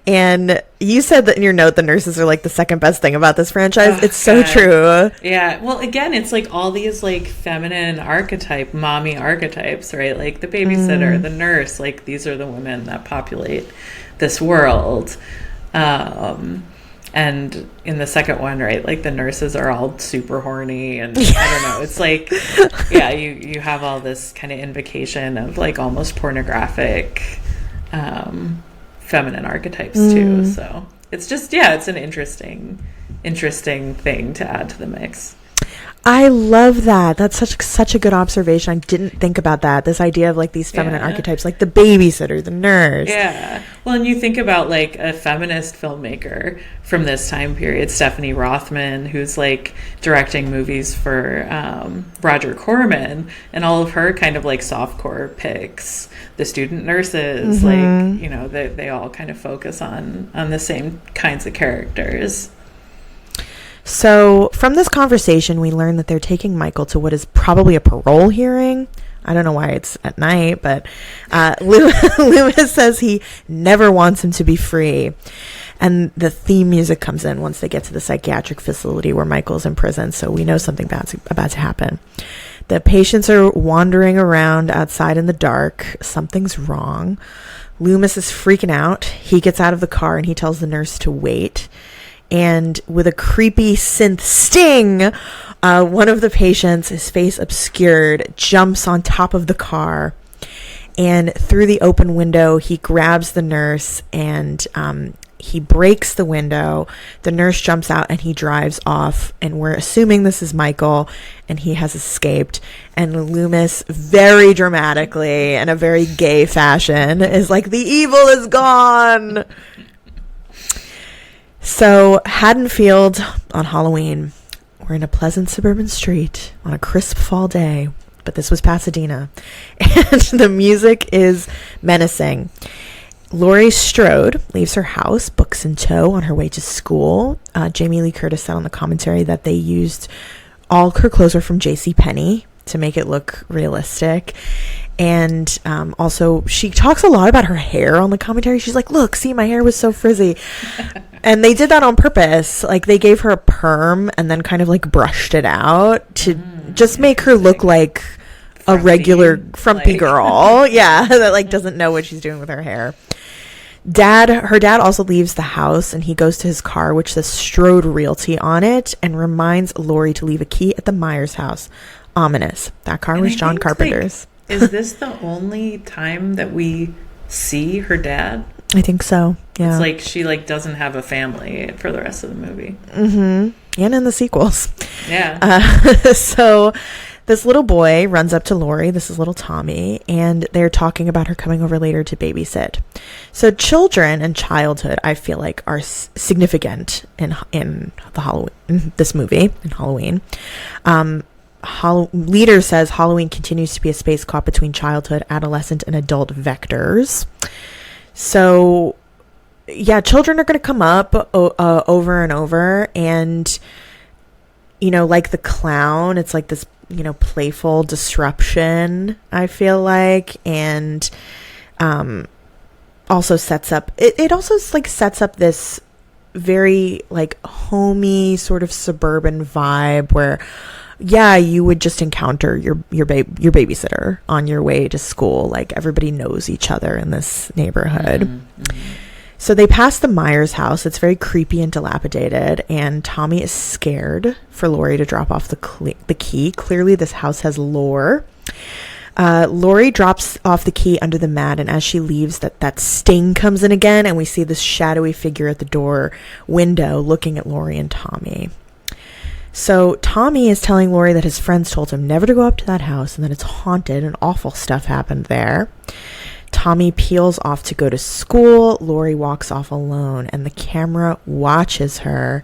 And you said that in your note, the nurses are like the second best thing about this franchise. It's so true. Yeah. Well, again, it's like all these like feminine mommy archetypes, right? Like the babysitter, the nurse, like these are the women that populate this world. And in the second one, right, like the nurses are all super horny, and I don't know, it's like, yeah, you have all this kind of invocation of like almost pornographic feminine archetypes too. So it's just, yeah, it's an interesting thing to add to the mix. I love that. That's such a good observation. I didn't think about that. This idea of like these feminine archetypes, like the babysitter, the nurse. Yeah. Well, and you think about like a feminist filmmaker from this time period, Stephanie Rothman, who's like directing movies for Roger Corman, and all of her kind of like softcore picks, the student nurses, like, you know, they all kind of focus on the same kinds of characters. So from this conversation, we learn that they're taking Michael to what is probably a parole hearing. I don't know why it's at night, but Loomis says he never wants him to be free. And the theme music comes in once they get to the psychiatric facility where Michael's in prison, so we know something bad's about to happen. The patients are wandering around outside in the dark. Something's wrong. Loomis is freaking out. He gets out of the car and he tells the nurse to wait. And with a creepy synth sting, one of the patients, his face obscured, jumps on top of the car. And through the open window, he grabs the nurse and he breaks the window. The nurse jumps out and he drives off. And we're assuming this is Michael and he has escaped. And Loomis, very dramatically, in a very gay fashion, is like, the evil is gone. So, Haddonfield on Halloween. We're in a pleasant suburban street on a crisp fall day. But this was Pasadena. And the music is menacing. Laurie Strode leaves her house, books in tow, on her way to school. Jamie Lee Curtis said on the commentary that they used all her clothes were from JCPenney to make it look realistic. And also, she talks a lot about her hair on the commentary. She's like, look, see, my hair was so frizzy. And they did that on purpose. Like, they gave her a perm and then kind of like brushed it out to just make her look like a regular frumpy girl. Yeah, that like doesn't know what she's doing with her hair. Her dad also leaves the house and he goes to his car, which says Strode Realty on it, and reminds Laurie to leave a key at the Myers house. Ominous. That car was John Carpenter's. Is this the only time that we see her dad? I think so. Yeah. It's like she like doesn't have a family for the rest of the movie. Mm-hmm. And in the sequels. Yeah. So this little boy runs up to Laurie. This is little Tommy. And they're talking about her coming over later to babysit. So children and childhood, I feel like, are significant in the Halloween, in this movie, in Halloween. Leader says Halloween continues to be a space caught between childhood, adolescent, and adult vectors. So, yeah, children are going to come up over and over. And, you know, like the clown, it's like this, you know, playful disruption, I feel like. And also sets up, it also like sets up this very like homey sort of suburban vibe where, yeah, you would just encounter your babysitter on your way to school. Like, everybody knows each other in this neighborhood. Mm-hmm. So they pass the Myers house. It's very creepy and dilapidated, and Tommy is scared for Laurie to drop off the key. Clearly, this house has lore. Laurie drops off the key under the mat, and as she leaves, that sting comes in again, and we see this shadowy figure at the door window looking at Laurie and Tommy. So Tommy is telling Laurie that his friends told him never to go up to that house and that it's haunted and awful stuff happened there. Tommy peels off to go to school. Laurie walks off alone and the camera watches her,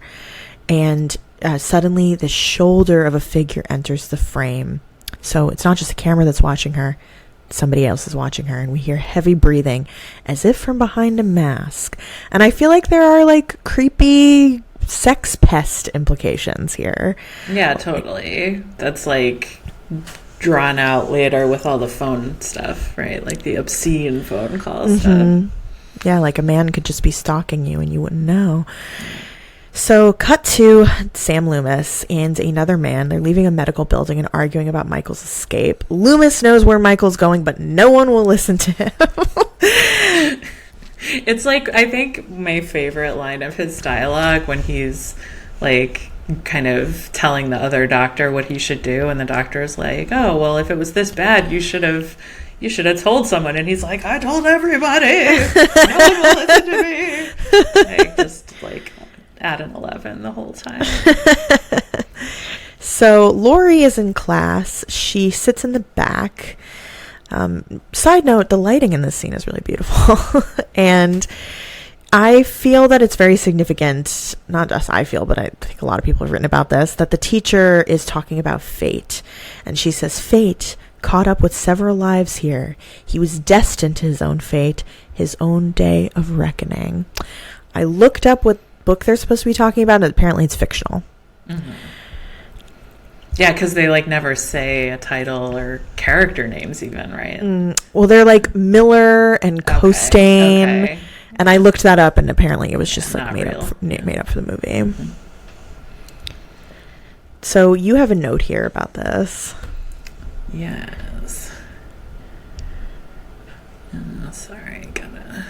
and suddenly the shoulder of a figure enters the frame. So it's not just the camera that's watching her, somebody else is watching her, and we hear heavy breathing as if from behind a mask. And I feel like there are like creepy sex pest implications here. Yeah, totally. That's like drawn out later with all the phone stuff, right? Like the obscene phone call stuff. Yeah, like a man could just be stalking you and you wouldn't know. So cut to Sam Loomis and another man. They're leaving a medical building and arguing about Michael's escape. Loomis knows where Michael's going, but no one will listen to him. It's like, I think my favorite line of his dialogue when he's like kind of telling the other doctor what he should do, and the doctor's like, oh, well, if it was this bad, you should have told someone. And he's like, I told everybody. No one will listen to me. Like, just like at an 11 the whole time. So Laurie is in class. She sits in the back. Side note, the lighting in this scene is really beautiful. And I feel that it's very significant, not just I feel, but I think a lot of people have written about this, that the teacher is talking about fate. And she says, fate caught up with several lives here. He was destined to his own fate, his own day of reckoning. I looked up what book they're supposed to be talking about, and apparently it's fictional. Mm-hmm. Yeah, because they like never say a title or character names even, right? Well, they're like Miller and Costain. Okay. And I looked that up, and apparently it was just like made real. Made up for the movie. Mm-hmm. So you have a note here about this. Yes. Oh, sorry, gotta.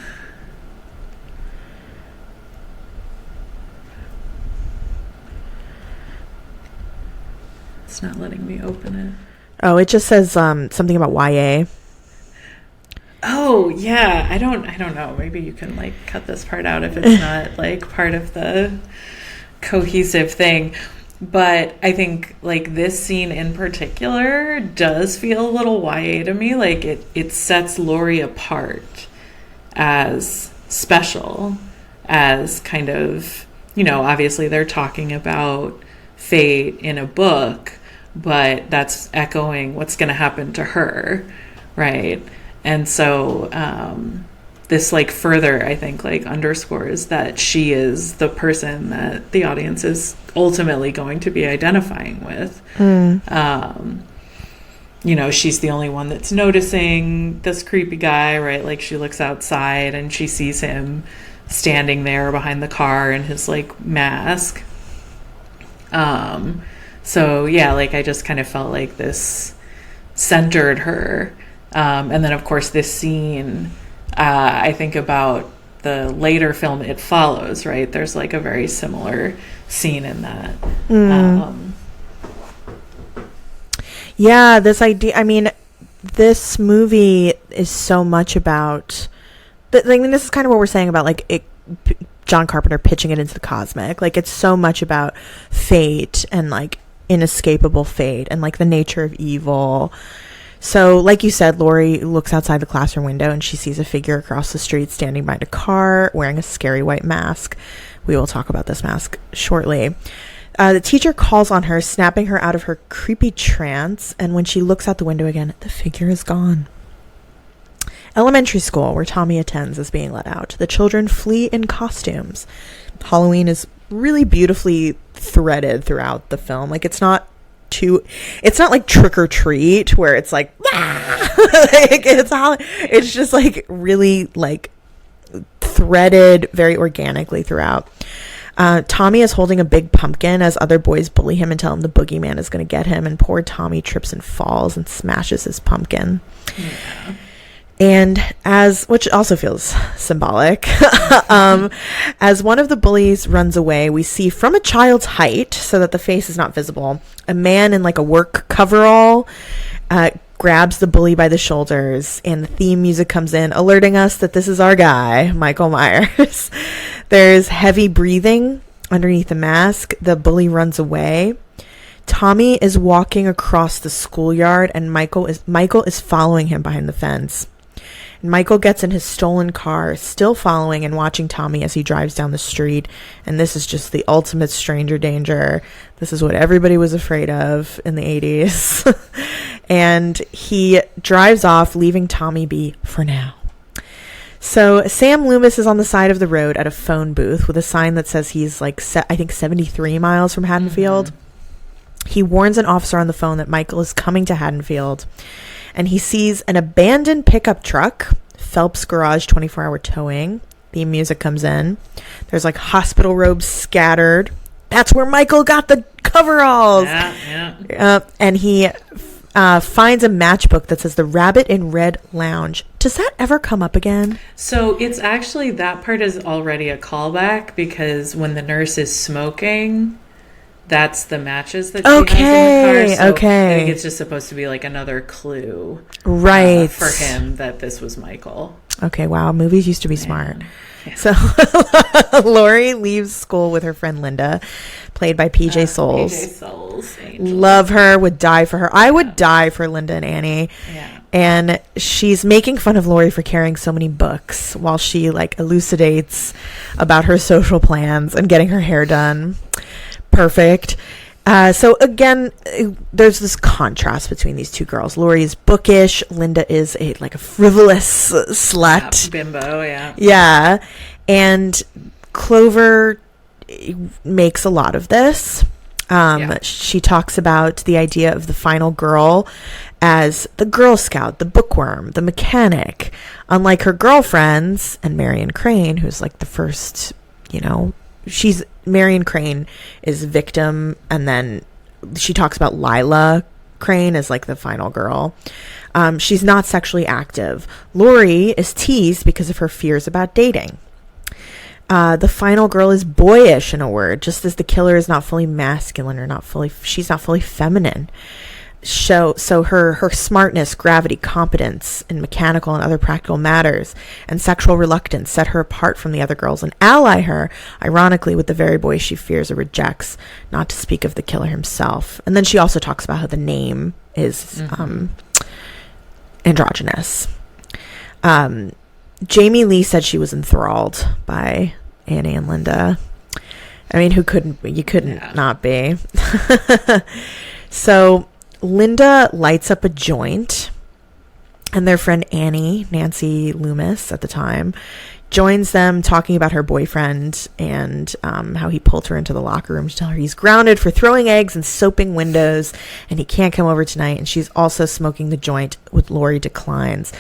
It's not letting me open it. Oh, it just says something about YA. Oh, yeah. I don't know. Maybe you can like cut this part out if it's not like part of the cohesive thing. But I think like this scene in particular does feel a little YA to me. Like it sets Laurie apart as special, as kind of, you know, obviously they're talking about fate in a book, but that's echoing what's going to happen to her, right? And so this like further, I think, like underscores that she is the person that the audience is ultimately going to be identifying with. You know, she's the only one that's noticing this creepy guy, right? Like she looks outside and she sees him standing there behind the car in his like mask. So yeah, like I just kind of felt like this centered her. And then of course this scene, I think about the later film It Follows, right? There's like a very similar scene in that. Yeah, this idea, I mean, this movie is so much about, I mean, this is kind of what we're saying about like John Carpenter pitching it into the cosmic. Like it's so much about fate and like inescapable fate and like the nature of evil. So, like you said, Laurie looks outside the classroom window and she sees a figure across the street standing behind a car wearing a scary white mask. We will talk about this mask shortly. The teacher calls on her, snapping her out of her creepy trance, and when she looks out the window again, the figure is gone. Elementary school, where Tommy attends, is being let out. The children flee in costumes. Halloween is really beautifully threaded throughout the film. Like, it's not like Trick or Treat where it's like, like it's just like really like threaded very organically throughout. Tommy is holding a big pumpkin as other boys bully him and tell him the boogeyman is going to get him, and poor Tommy trips and falls and smashes his pumpkin. Yeah. And which also feels symbolic, as one of the bullies runs away, we see from a child's height, so that the face is not visible, a man in like a work coverall grabs the bully by the shoulders, and the theme music comes in, alerting us that this is our guy, Michael Myers. There's heavy breathing underneath the mask. The bully runs away. Tommy is walking across the schoolyard, and Michael is following him behind the fence. Michael gets in his stolen car, still following and watching Tommy as he drives down the street. And this is just the ultimate stranger danger. This is what everybody was afraid of in the 80s. And he drives off, leaving Tommy be for now. So Sam Loomis is on the side of the road at a phone booth with a sign that says he's like, I think 73 miles from Haddonfield. Mm-hmm. He warns an officer on the phone that Michael is coming to Haddonfield. And he sees an abandoned pickup truck, Phelps Garage 24-hour towing. The music comes in. There's like hospital robes scattered. That's where Michael got the coveralls. Yeah. And he finds a matchbook that says the Rabbit in Red Lounge. Does that ever come up again? So it's actually, that part is already a callback, because when the nurse is smoking, that's the matches that she has in the car. So okay. I think it's just supposed to be like another clue, right, for him that this was Michael. Okay, wow, movies used to be smart. Yeah. So Laurie leaves school with her friend Linda, played by PJ Souls. PJ Souls, angel. Love her, would die for her. I would die for Linda and Annie. Yeah. And she's making fun of Laurie for carrying so many books while she like elucidates about her social plans and getting her hair done. Perfect. So again, there's this contrast between these two girls. Laurie is bookish. Linda is a frivolous slut. Yeah, bimbo, yeah. Yeah. And Clover makes a lot of this. She talks about the idea of the final girl as the Girl Scout, the bookworm, the mechanic, unlike her girlfriends and Marion Crane, who's like the first, Marion Crane is victim, and then she talks about Lila Crane as like the final girl. She's not sexually active. Laurie is teased because of her fears about dating. The final girl is boyish, in a word, just as the killer is not fully masculine or she's not fully feminine. So her smartness, gravity, competence in mechanical and other practical matters, and sexual reluctance set her apart from the other girls and ally her, ironically, with the very boy she fears or rejects, not to speak of the killer himself. And then she also talks about how the name is androgynous. Jamie Lee said she was enthralled by Annie and Linda. I mean, you couldn't not be. So Linda lights up a joint, and their friend Annie, Nancy Loomis at the time, joins them talking about her boyfriend and how he pulled her into the locker room to tell her he's grounded for throwing eggs and soaping windows and he can't come over tonight. And she's also smoking the joint, with Laurie declines.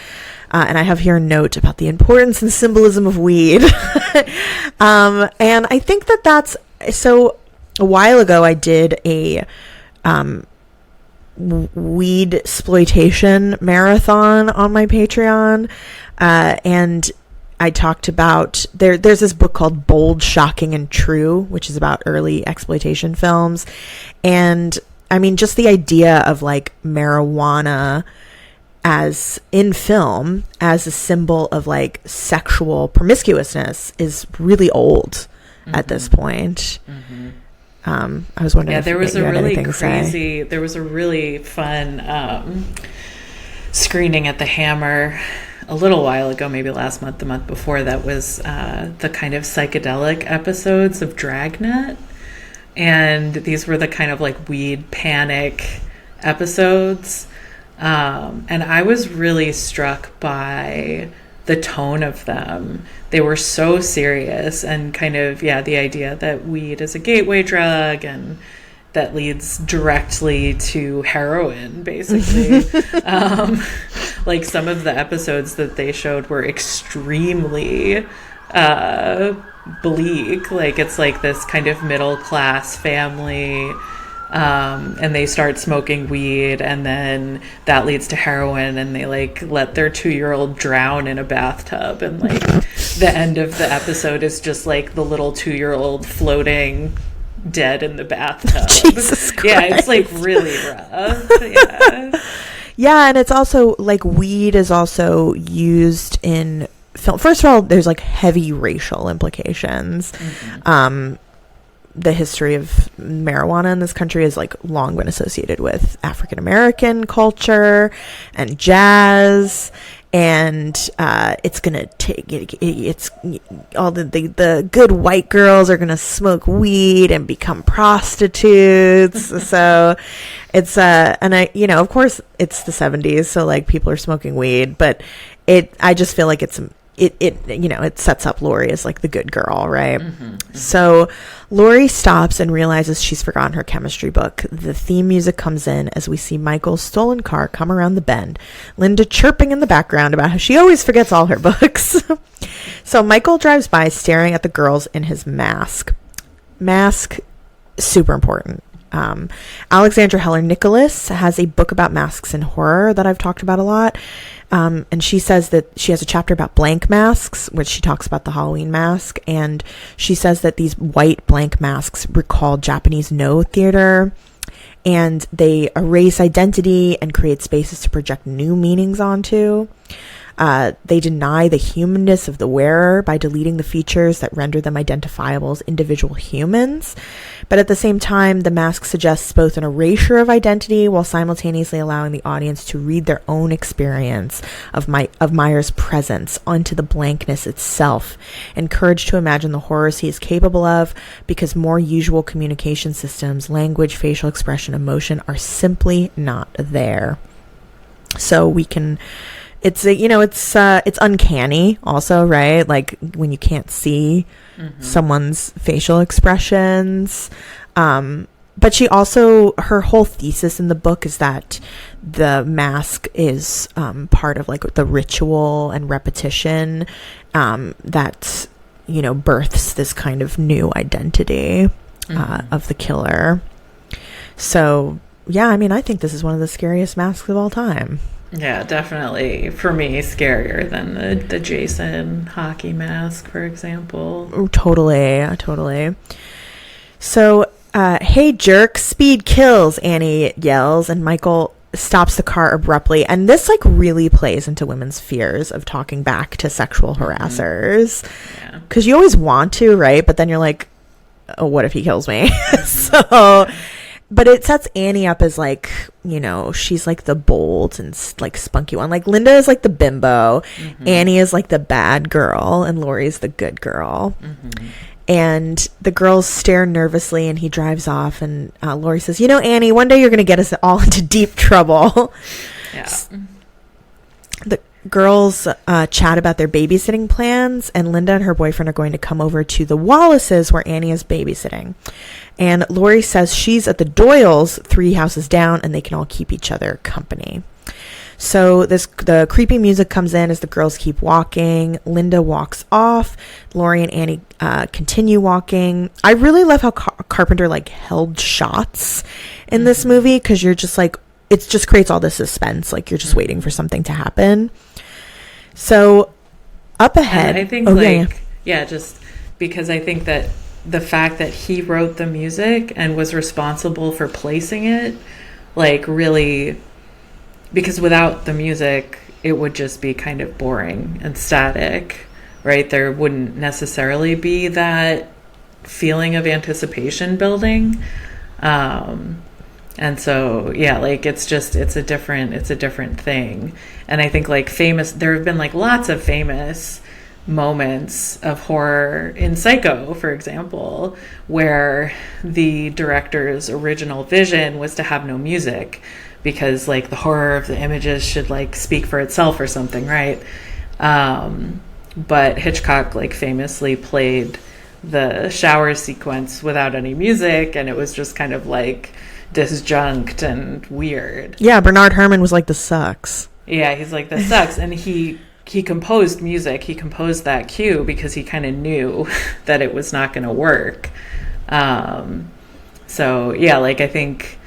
And I have here a note about the importance and symbolism of weed. And I think that's so. A while ago, I did a weed exploitation marathon on my Patreon, and I talked about there's this book called Bold, Shocking, and True, which is about early exploitation films. And I mean, just the idea of like marijuana as in film as a symbol of like sexual promiscuousness is really old at this point. I was wondering if there was you a had really anything to say. there was a really fun screening at the Hammer a little while ago, maybe last month, the month before, that was the kind of psychedelic episodes of Dragnet. And these were the kind of like weed panic episodes. And I was really struck by the tone of them. They were so serious and kind of, the idea that weed is a gateway drug and that leads directly to heroin, basically. Like some of the episodes that they showed were extremely bleak. Like it's like this kind of middle class family, and they start smoking weed, and then that leads to heroin, and they like let their 2-year-old drown in a bathtub, and like the end of the episode is just like the little 2-year-old floating dead in the bathtub. Jesus Christ. Yeah, it's like really rough. Yeah, and it's also like weed is also used in film. First of all, there's like heavy racial implications. The history of marijuana in this country has like long been associated with African American culture and jazz, and it's gonna take it's all the good white girls are gonna smoke weed and become prostitutes. So it's and I of course it's the 70s, so like people are smoking weed, but I just feel like it sets up Laurie as like the good girl, right? So Laurie stops and realizes she's forgotten her chemistry book. The theme music comes in as we see Michael's stolen car come around the bend, Linda chirping in the background about how she always forgets all her books. So Michael drives by staring at the girls in his mask, super important. Alexandra Heller Nicholas has a book about masks and horror that I've talked about a lot. And she says that she has a chapter about blank masks, which she talks about the Halloween mask. And she says that these white blank masks recall Japanese No theater, and they erase identity and create spaces to project new meanings onto. They deny the humanness of the wearer by deleting the features that render them identifiable as individual humans. But at the same time, the mask suggests both an erasure of identity while simultaneously allowing the audience to read their own experience of Meyer's presence onto the blankness itself, encouraged to imagine the horrors he is capable of, because more usual communication systems, language, facial expression, emotion are simply not there. So we can... It's uncanny also, right? Like when you can't see someone's facial expressions. But she also, her whole thesis in the book is that the mask is part of like the ritual and repetition that, you know, births this kind of new identity of the killer. So yeah, I mean, I think this is one of the scariest masks of all time. Yeah, definitely. For me, scarier than the Jason hockey mask, for example. Totally. So, hey, jerk, speed kills, Annie yells, and Michael stops the car abruptly. And this, like, really plays into women's fears of talking back to sexual harassers. Because you always want to, right? But then you're like, oh, what if he kills me? So... But it sets Annie up as, like, you know, she's, like, the bold and, like, spunky one. Like, Linda is, like, the bimbo. Annie is, like, the bad girl. And Laurie's the good girl. And the girls stare nervously, and he drives off. And Laurie says, you know, Annie, one day you're going to get us all into deep trouble. Yeah. The girls chat about their babysitting plans. And Linda and her boyfriend are going to come over to the Wallaces, where Annie is babysitting. And Laurie says she's at the Doyles 3 houses down, and they can all keep each other company. So the creepy music comes in as the girls keep walking. Linda walks off. Laurie and Annie continue walking. I really love how Carpenter like held shots in this movie, because you're just like, it just creates all this suspense. Like, you're just waiting for something to happen. So up ahead, and I think just because I think that the fact that he wrote the music and was responsible for placing it, like, really, because without the music, it would just be kind of boring and static, right? There wouldn't necessarily be that feeling of anticipation building. And so, yeah, like, it's a different thing. And I think, like, there have been, like, lots of famous moments of horror in Psycho, for example, where the director's original vision was to have no music because, like, the horror of the images should, like, speak for itself or something, right? But Hitchcock, like, famously played the shower sequence without any music, and it was just kind of, like, disjunct and weird. Yeah, Bernard Herrmann was like, this sucks. Yeah, he's like, this sucks. And he composed music. He composed that cue because he kind of knew that it was not going to work. So, yeah, like, I think,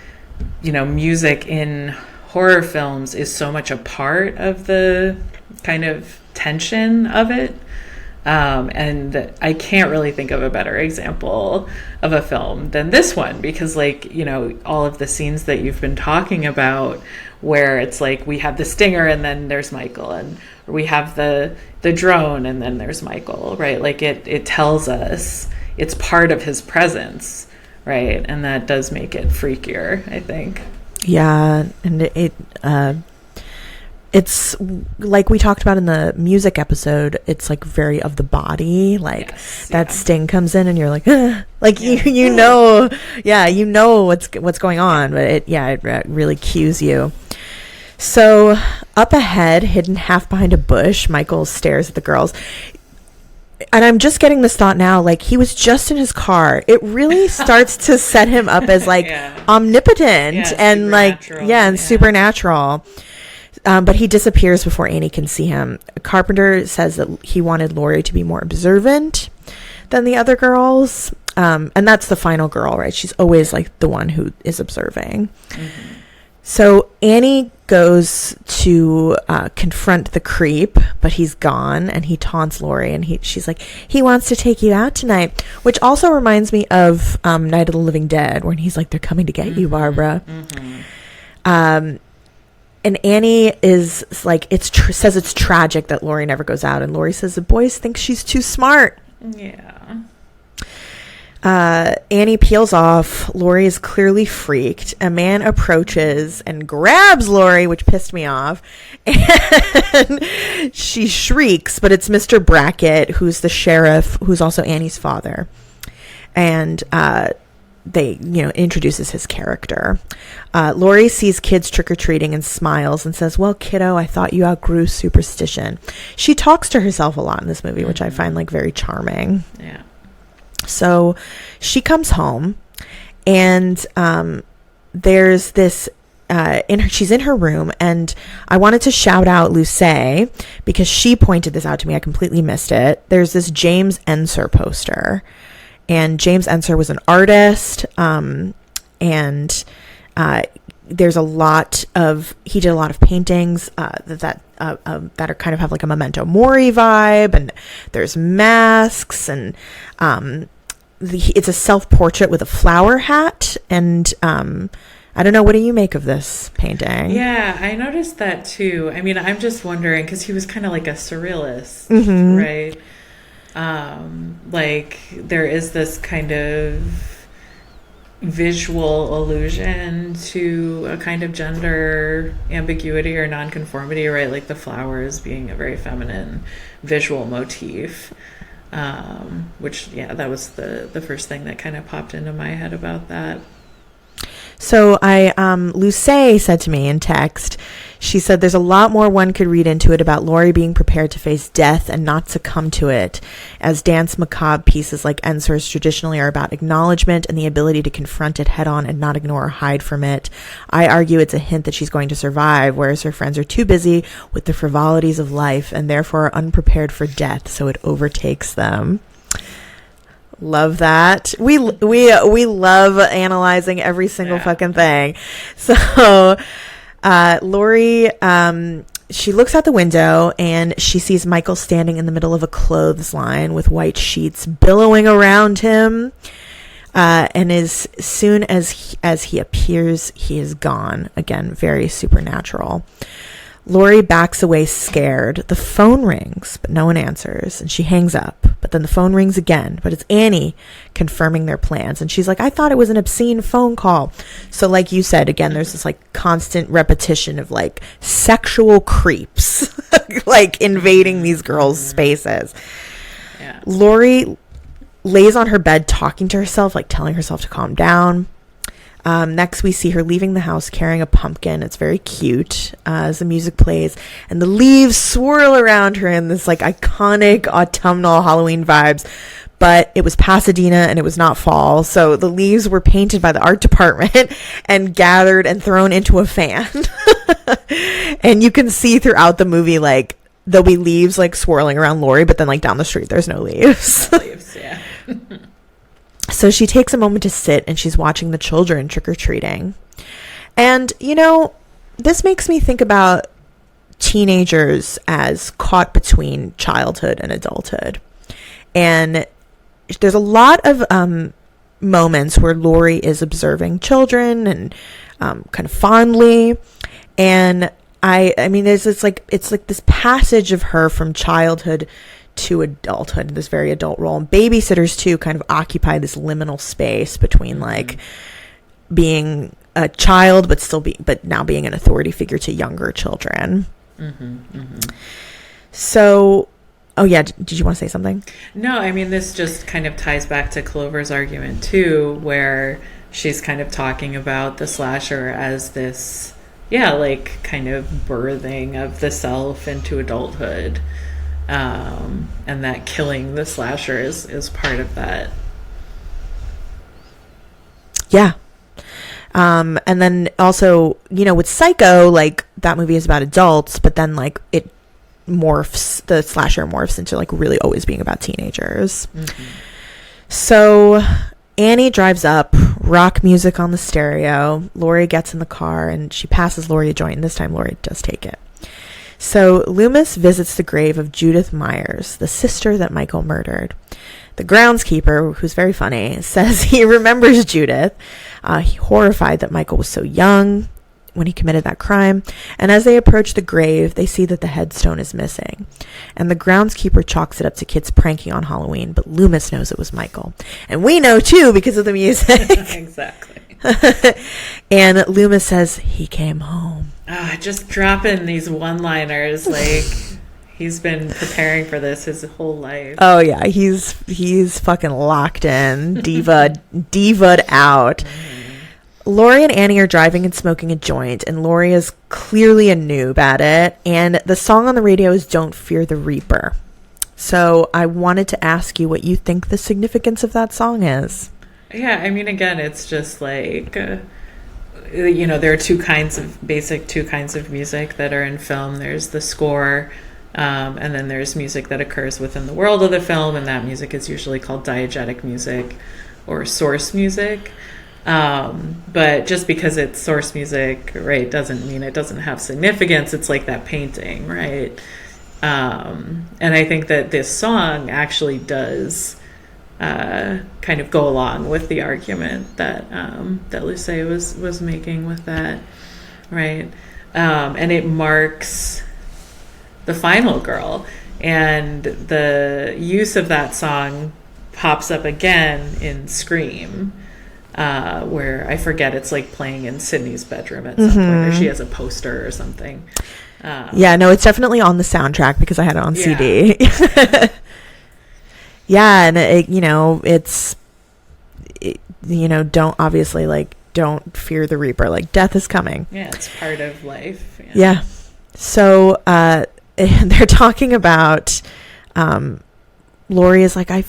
you know, music in horror films is so much a part of the kind of tension of it. And I can't really think of a better example of a film than this one, because, like, you know, all of the scenes that you've been talking about where it's like we have the stinger and then there's Michael, and we have the drone and then there's Michael, right? Like, it tells us it's part of his presence, right? And that does make it freakier, I think. Yeah, and it's like we talked about in the music episode, it's like very of the body, like that sting comes in and you're like, like, you know, yeah, you know what's going on, but it really cues you. So up ahead, hidden half behind a bush, Michael stares at the girls. And I'm just getting this thought now, like, he was just in his car. It really starts to set him up as, like, omnipotent and, like, supernatural. But he disappears before Annie can see him. Carpenter says that he wanted Laurie to be more observant than the other girls. And that's the final girl, right? She's always, like, the one who is observing. Mm-hmm. So Annie goes to confront the creep, but he's gone, and he taunts Laurie, and she's like, he wants to take you out tonight, which also reminds me of Night of the Living Dead, when he's like, they're coming to get you, Barbara. Mm-hmm. And Annie is like, says it's tragic that Laurie never goes out, and Laurie says the boys think she's too smart. Yeah. Annie peels off. Laurie is clearly freaked. A man approaches and grabs Laurie, which pissed me off. And she shrieks, but it's Mr. Brackett, who's the sheriff, who's also Annie's father. And they, introduces his character. Laurie sees kids trick-or-treating and smiles and says, well, kiddo, I thought you outgrew superstition. She talks to herself a lot in this movie, which I find, like, very charming. Yeah. So she comes home, and there's this she's in her room, and I wanted to shout out Luce because she pointed this out to me. I completely missed it. There's this James Ensor poster, and James Ensor was an artist, and there's he did a lot of paintings that are kind of have like a Memento Mori vibe, and there's masks, and it's a self-portrait with a flower hat, and I don't know, what do you make of this painting? Yeah, I noticed that too. I mean, I'm just wondering, because he was kind of like a surrealist, right? Like, there is this kind of visual allusion to a kind of gender ambiguity or nonconformity, right? Like the flowers being a very feminine visual motif, which, yeah, that was the first thing that kind of popped into my head about that. So Luce said to me in text, she said, there's a lot more one could read into it about Laurie being prepared to face death and not succumb to it, as dance macabre pieces like Ensor's traditionally are about acknowledgement and the ability to confront it head on and not ignore or hide from it. I argue it's a hint that she's going to survive, whereas her friends are too busy with the frivolities of life and therefore are unprepared for death, so it overtakes them. Love that. We love analyzing every single fucking thing. So Laurie, she looks out the window and she sees Michael standing in the middle of a clothesline with white sheets billowing around him. And as soon as he appears, he is gone. Again, very supernatural. Laurie backs away scared. The phone rings, but no one answers, and she hangs up. But then the phone rings again, but it's Annie confirming their plans. And she's like, I thought it was an obscene phone call. So like you said, again, there's this like constant repetition of like sexual creeps like invading these girls' spaces. Yeah. Laurie lays on her bed talking to herself, like telling herself to calm down. Next, we see her leaving the house carrying a pumpkin. It's very cute as the music plays, and the leaves swirl around her in this like iconic autumnal Halloween vibes. But it was Pasadena and it was not fall, so the leaves were painted by the art department and gathered and thrown into a fan. And you can see throughout the movie, like, there'll be leaves like swirling around Laurie, but then like down the street there's no leaves. No leaves, yeah. So she takes a moment to sit and she's watching the children trick-or-treating. And, you know, this makes me think about teenagers as caught between childhood and adulthood. And there's a lot of moments where Laurie is observing children and kind of fondly. And I mean, it's like this passage of her from childhood to adulthood, this very adult role. And babysitters too kind of occupy this liminal space between like being a child but now being an authority figure to younger children. So oh yeah, did you want to say something? No, I mean, this just kind of ties back to Clover's argument too, where she's kind of talking about the slasher as this like kind of birthing of the self into adulthood. And that killing the slasher is part of that. Yeah. And then also, you know, with Psycho, like that movie is about adults, but then like the slasher morphs into like really always being about teenagers. So Annie drives up, rock music on the stereo. Laurie gets in the car and she passes Laurie a joint, and this time Laurie does take it. So Loomis visits the grave of Judith Myers, the sister that Michael murdered. The groundskeeper, who's very funny, says he remembers Judith, horrified that Michael was so young when he committed that crime. And as they approach the grave, they see that the headstone is missing. And the groundskeeper chalks it up to kids pranking on Halloween, but Loomis knows it was Michael. And we know, too, because of the music. Exactly. And Loomis says he came home. Just dropping these one-liners, like he's been preparing for this his whole life. Oh yeah, he's fucking locked in, diva'd out. Laurie and Annie are driving and smoking a joint, and Laurie is clearly a noob at it, and the song on the radio is Don't Fear the Reaper. So I wanted to ask you what you think the significance of that song is. Yeah, I mean, again, it's just like there are two kinds of music that are in film. There's the score, and then there's music that occurs within the world of the film, and that music is usually called diegetic music or source music. But just because it's source music, right, doesn't mean it doesn't have significance. It's like that painting, right? And I think that this song actually does kind of go along with the argument that Luce was making with that, right? And it marks the final girl, and the use of that song pops up again in Scream, where I forget, it's like playing in Sydney's bedroom at some point, or she has a poster or something. Yeah, no, it's definitely on the soundtrack because I had it on CD. Yeah, and don't fear the Reaper. Like, death is coming. Yeah, it's part of life. Yeah. So they're talking about Laurie is like, I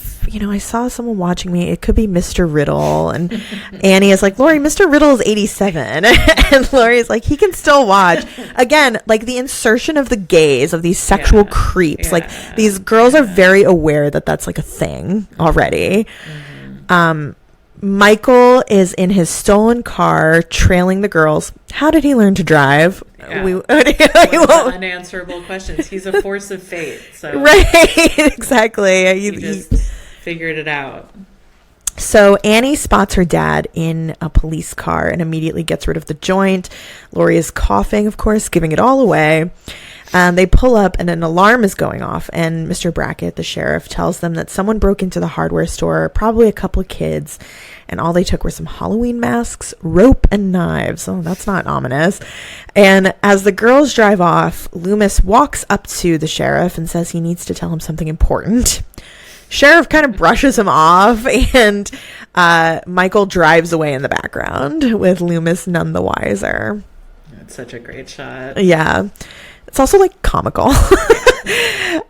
saw someone watching me. It could be Mr. Riddle. And Annie is like, Laurie, Mr. Riddle is 87. And Laurie is like, he can still watch. Again, like the insertion of the gaze of these sexual creeps. Like, these girls are very aware that that's like a thing already. Michael is in his stolen car trailing the girls. How did he learn to drive? Unanswerable questions. He's a force of fate. So right, exactly. He just figured it out. So Annie spots her dad in a police car and immediately gets rid of the joint. Laurie is coughing, of course, giving it all away. They pull up and an alarm is going off, and Mr. Brackett, the sheriff, tells them that someone broke into the hardware store, probably a couple of kids, and all they took were some Halloween masks, rope, and knives. Oh, that's not ominous. And as the girls drive off, Loomis walks up to the sheriff and says he needs to tell him something important. Sheriff kind of brushes him off, and Michael drives away in the background with Loomis none the wiser. That's such a great shot. Yeah. It's also like comical.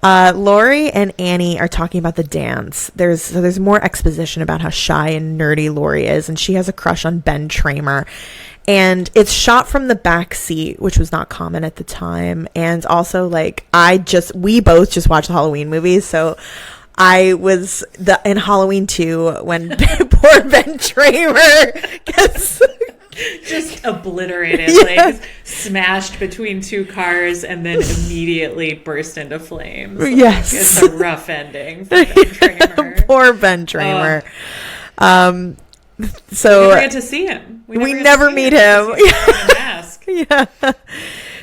Laurie and Annie are talking about the dance. There's more exposition about how shy and nerdy Laurie is, and she has a crush on Ben Tramer. And it's shot from the back seat, which was not common at the time. And also, like, we both just watched the Halloween movies, so I was in Halloween 2 when poor Ben Tramer gets just obliterated, like smashed between two cars and then immediately burst into flames. Yes. Like, it's a rough ending for Ben Tramer. Poor Ben Tramer. So we never get to see him. We never meet him. Yeah.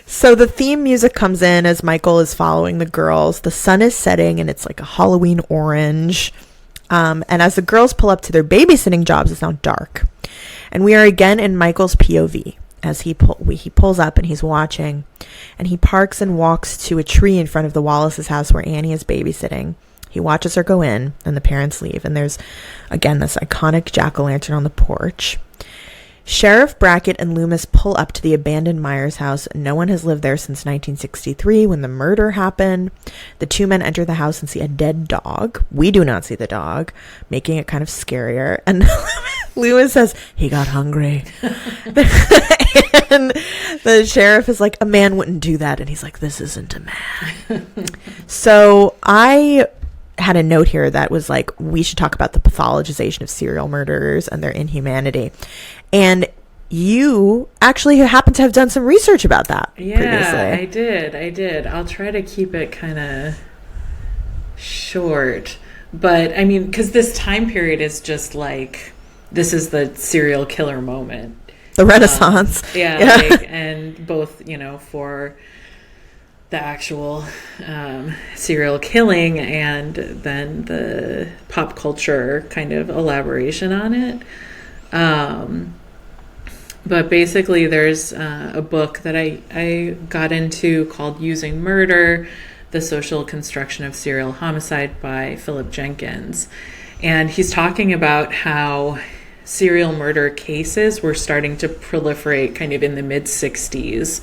So the theme music comes in as Michael is following the girls. The sun is setting and it's like a Halloween orange. And as the girls pull up to their babysitting jobs, it's now dark. And we are again in Michael's POV as he pulls up and he's watching. And he parks and walks to a tree in front of the Wallace's house where Annie is babysitting. He watches her go in and the parents leave. And there's, again, this iconic jack-o'-lantern on the porch. Sheriff Brackett and Loomis pull up to the abandoned Myers house. No one has lived there since 1963 when the murder happened. The two men enter the house and see a dead dog. We do not see the dog, making it kind of scarier. And Loomis says, he got hungry. And the sheriff is like, a man wouldn't do that. And he's like, this isn't a man. So I had a note here that was like, we should talk about the pathologization of serial murderers and their inhumanity. And you actually happen to have done some research about that previously. I did. I'll try to keep it kind of short. But, I mean, because this time period is just like, this is the serial killer moment. The Renaissance. And both, for the actual serial killing and then the pop culture kind of elaboration on it. But basically there's a book that I got into called Using Murder, The Social Construction of Serial Homicide by Philip Jenkins. And he's talking about how serial murder cases were starting to proliferate kind of in the mid-60s.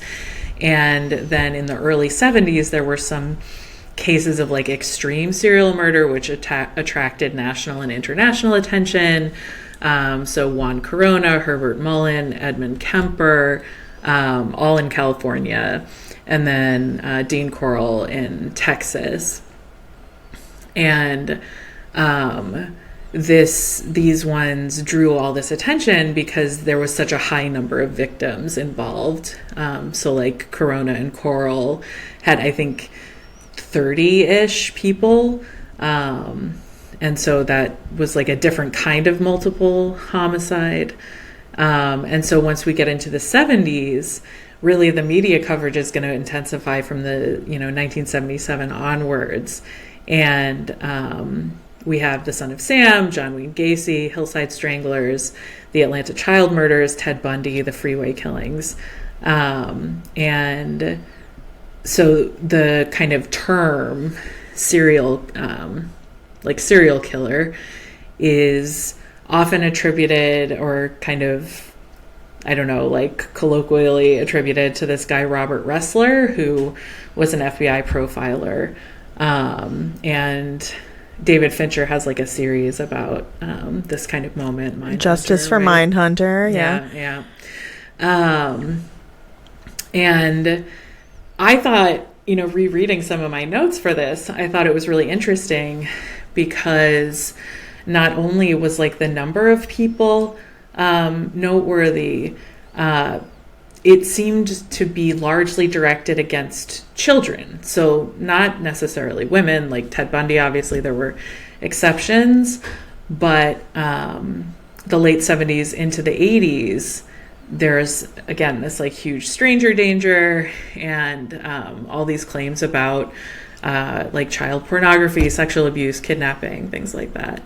And then in the early 70s, there were some cases of like extreme serial murder, which attracted national and international attention. So Juan Corona, Herbert Mullen, Edmund Kemper, all in California, and then Dean Corll in Texas. And these ones drew all this attention because there was such a high number of victims involved. So like Corona and Corll had, I think, 30-ish people. And so that was like a different kind of multiple homicide. And so once we get into the 70s, really the media coverage is going to intensify from the 1977 onwards. And we have The Son of Sam, John Wayne Gacy, Hillside Stranglers, the Atlanta child murders, Ted Bundy, the freeway killings. And so the kind of term serial killer is often attributed, or kind of, I don't know, like colloquially attributed to this guy, Robert Ressler, who was an FBI profiler. And David Fincher has like a series about this kind of moment. Justice for Mindhunter. Yeah. And I thought, rereading some of my notes for this, I thought it was really interesting because not only was like the number of people noteworthy, it seemed to be largely directed against children. So not necessarily women, like Ted Bundy, obviously there were exceptions, but the late 70s into the 80s, there's, again, this like huge stranger danger and all these claims about like child pornography, sexual abuse, kidnapping, things like that.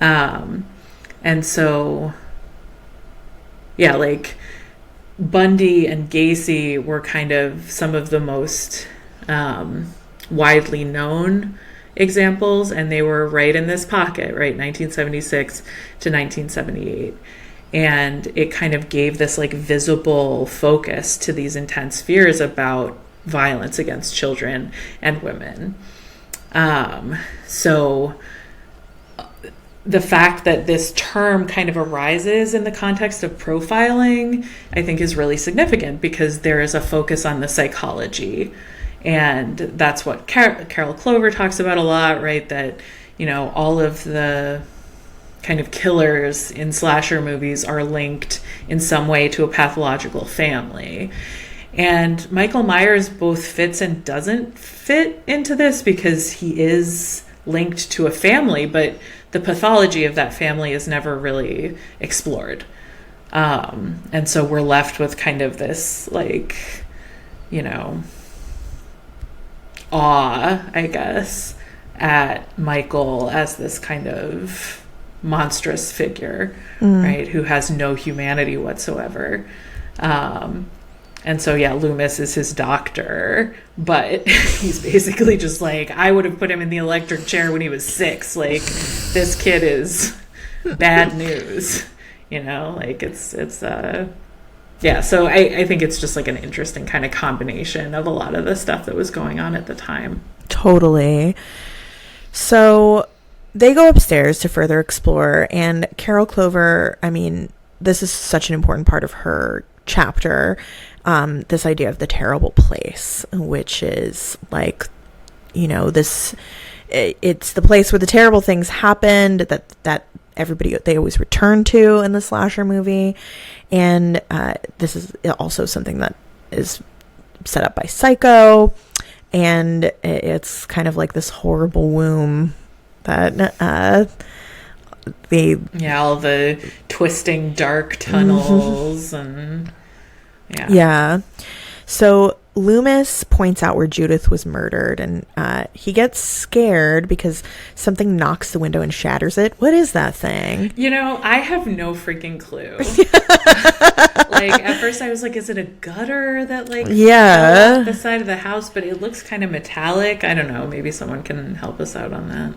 And so, yeah, like Bundy and Gacy were kind of some of the most widely known examples, and they were right in this pocket, right, 1976 to 1978. And it kind of gave this like visible focus to these intense fears about violence against children and women. So the fact that this term kind of arises in the context of profiling, I think is really significant because there is a focus on the psychology. And that's what Carol Clover talks about a lot, right? That, all of the kind of killers in slasher movies are linked in some way to a pathological family. And Michael Myers both fits and doesn't fit into this because he is linked to a family, but the pathology of that family is never really explored. And so we're left with kind of this, like, awe, I guess, at Michael as this kind of monstrous figure, right, who has no humanity whatsoever. And so, yeah, Loomis is his doctor, but he's basically just like, I would have put him in the electric chair when he was 6. Like, this kid is bad news, like yeah. So I think it's just like an interesting kind of combination of a lot of the stuff that was going on at the time. Totally. So they go upstairs to further explore, and Carol Clover, I mean, this is such an important part of her chapter, this idea of the terrible place, which is like, it's the place where the terrible things happened that they always return to in the slasher movie. And this is also something that is set up by Psycho, and it's kind of like this horrible womb that all the twisting dark tunnels and yeah. So Loomis points out where Judith was murdered, and he gets scared because something knocks the window and shatters it. What is that thing? I have no freaking clue. Like, at first I was like, is it a gutter that fell off the side of the house? But it looks kind of metallic. I don't know. Maybe someone can help us out on that.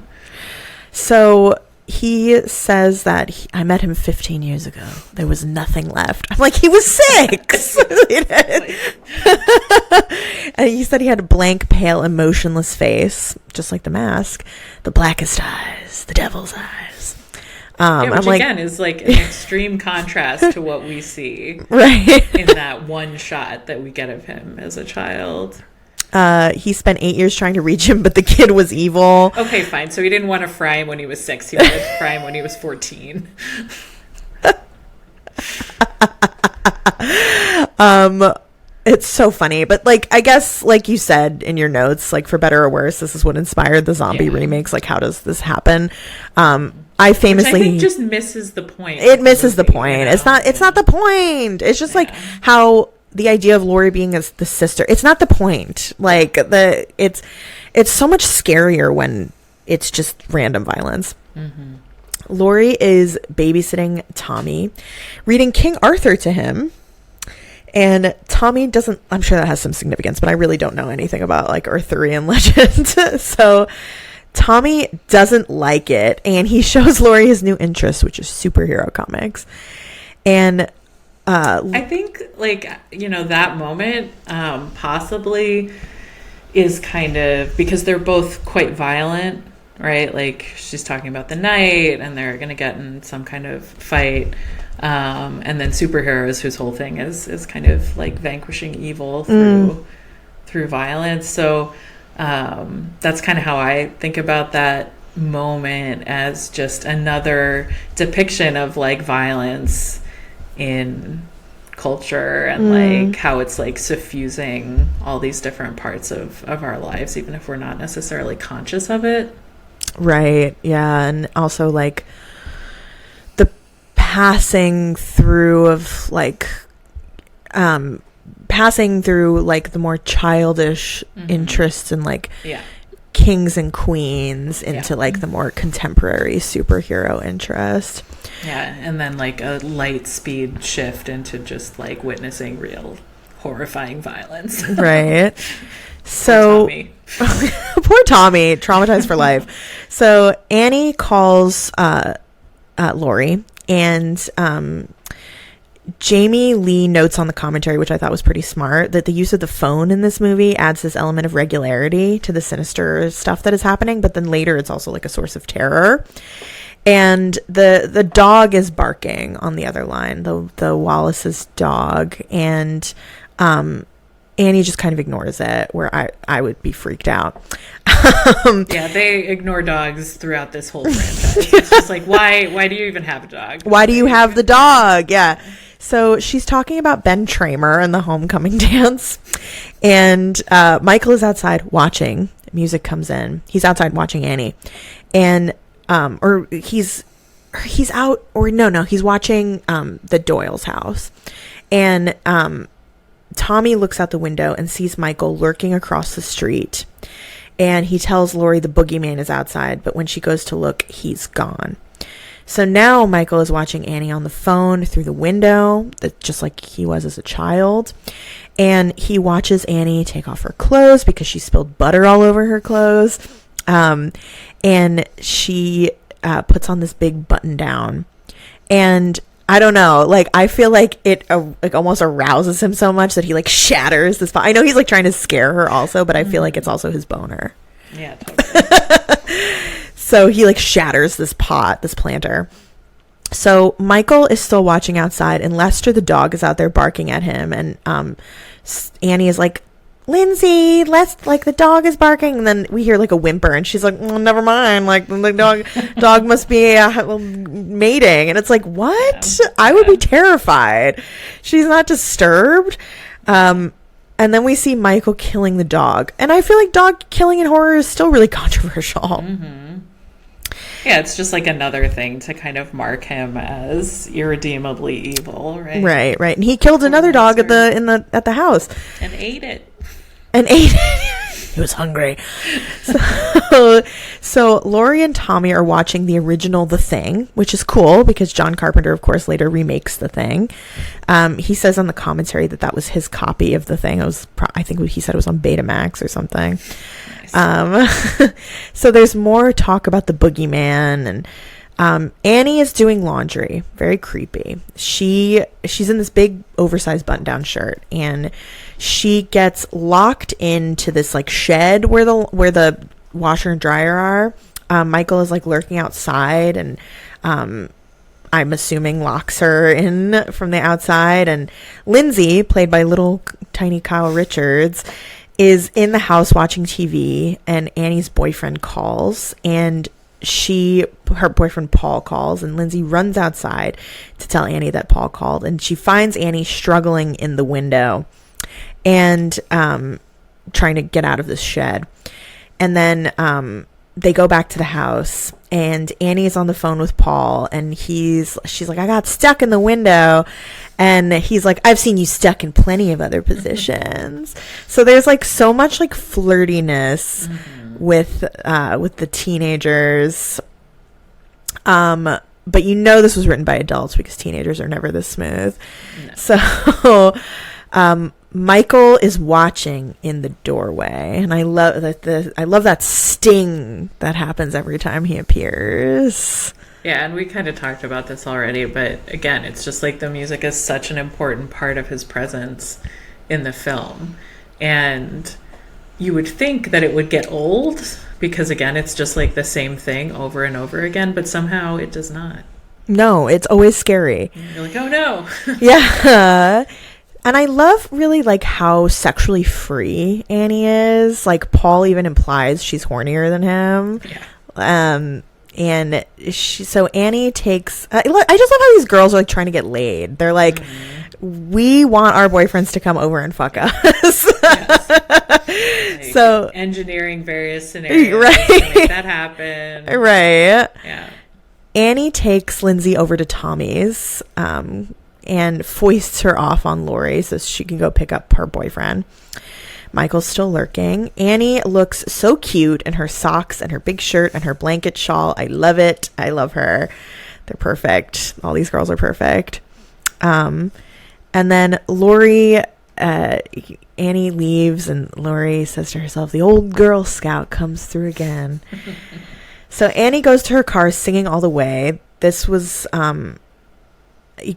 So he says that I met him 15 years ago. There was nothing left. I'm like, he was 6. And he said he had a blank, pale, emotionless face, just like the mask. The blackest eyes, the devil's eyes. Which again is like an extreme contrast to what we see right in that one shot that we get of him as a child. He spent 8 years trying to reach him, but the kid was evil. Okay, fine. So he didn't want to fry him when he was 6. He wanted to fry him when he was 14. It's so funny, but like I guess like you said in your notes, like for better or worse, this is what inspired the zombie remakes. Like how does this happen? I famously Which I think just misses the point. It misses the point. You know? It's not the point. It's just like how the idea of Laurie being as the sister. It's not the point. Like it's so much scarier when it's just random violence. Mm-hmm. Laurie is babysitting Tommy, reading King Arthur to him. And Tommy doesn't, I'm sure that has some significance, but I really don't know anything about like Arthurian legend. So Tommy doesn't like it. And he shows Laurie his new interest, which is superhero comics. And I think like, you know, that moment possibly is kind of, because they're both quite violent, right? Like she's talking about the night and they're going to get in some kind of fight. And then superheroes whose whole thing is kind of like vanquishing evil through violence. So that's kind of how I think about that moment, as just another depiction of like violence in culture and like how it's like suffusing all these different parts of our lives, even if we're not necessarily conscious of it. Right. Yeah. And also like passing through the more childish interests and like kings and queens into like the more contemporary superhero interest. Yeah, and then like a light speed shift into just like witnessing real horrifying violence. Right. So poor Tommy, traumatized for life. So Annie calls Laurie. And Jamie Lee notes on the commentary, which I thought was pretty smart, that the use of the phone in this movie adds this element of regularity to the sinister stuff that is happening. But then later it's also like a source of terror. And the dog is barking on the other line, the Wallace's dog. And Annie just kind of ignores it, where I would be freaked out. Yeah, they ignore dogs throughout this whole franchise. It's just like, why do you even have a dog? Why do you have the dog? Yeah. So she's talking about Ben Tramer and the homecoming dance. And Michael is outside watching. Music comes in. He's outside watching Annie. And he's watching the Doyle's house. And Tommy looks out the window and sees Michael lurking across the street. And he tells Laurie the boogeyman is outside, but when she goes to look, he's gone. So now Michael is watching Annie on the phone through the window, just like he was as a child. And he watches Annie take off her clothes because she spilled butter all over her clothes. And she puts on this big button down. And I don't know, like I feel like it like almost arouses him so much that he like shatters this pot. I know he's like trying to scare her also, but I feel like it's also his boner. Yeah, totally. So he like shatters this planter. So Michael is still watching outside, and Lester the dog is out there barking at him, and Annie is like, Lindsay, like the dog is barking, and then we hear like a whimper, and she's like, never mind, like the dog must be mating, and it's like, what? Yeah. I would be terrified. She's not disturbed. And then we see Michael killing the dog, and I feel like dog killing in horror is still really controversial. Mm-hmm. Yeah, it's just like another thing to kind of mark him as irredeemably evil, right? Right. And he killed another dog at the house and ate it. He was hungry. So Laurie and Tommy are watching the original The Thing, which is cool because John Carpenter, of course, later remakes The Thing. He says on the commentary that was his copy of The Thing. I think he said it was on Betamax or something. Nice. So there's more talk about the boogeyman, and Annie is doing laundry. Very creepy. She's in this big oversized button-down shirt, and she gets locked into this like shed where the washer and dryer are. Michael is like lurking outside, and I'm assuming locks her in from the outside. And Lindsay, played by little tiny Kyle Richards, is in the house watching TV, and Annie's boyfriend calls, and her boyfriend Paul calls, and Lindsay runs outside to tell Annie that Paul called, and she finds Annie struggling in the window and trying to get out of this shed. And then they go back to the house, and Annie's on the phone with Paul, and she's like, I got stuck in the window, and he's like, I've seen you stuck in plenty of other positions. So there's like so much like flirtiness with the teenagers, but this was written by adults because teenagers are never this smooth. No. So Michael is watching in the doorway, and I love that sting that happens every time he appears. Yeah, and we kind of talked about this already, but again, it's just like the music is such an important part of his presence in the film. And you would think that it would get old because, again, it's just like the same thing over and over again, but somehow it does not. No, it's always scary. You're like, oh no. Yeah. And I love really like how sexually free Annie is. Like Paul even implies she's hornier than him. Yeah. And so Annie takes, I just love how these girls are like trying to get laid. They're like, we want our boyfriends to come over and fuck us. Yes. Like so engineering various scenarios right. to make that happen. Right. Yeah. Annie takes Lindsay over to Tommy's, and foists her off on Lori so she can go pick up her boyfriend. Michael's still lurking. Annie looks so cute in her socks and her big shirt and her blanket shawl. I love it. I love her. They're perfect. All these girls are perfect. And then Lori, Annie leaves, and Lori says to herself, the old Girl Scout comes through again. So Annie goes to her car singing all the way. This was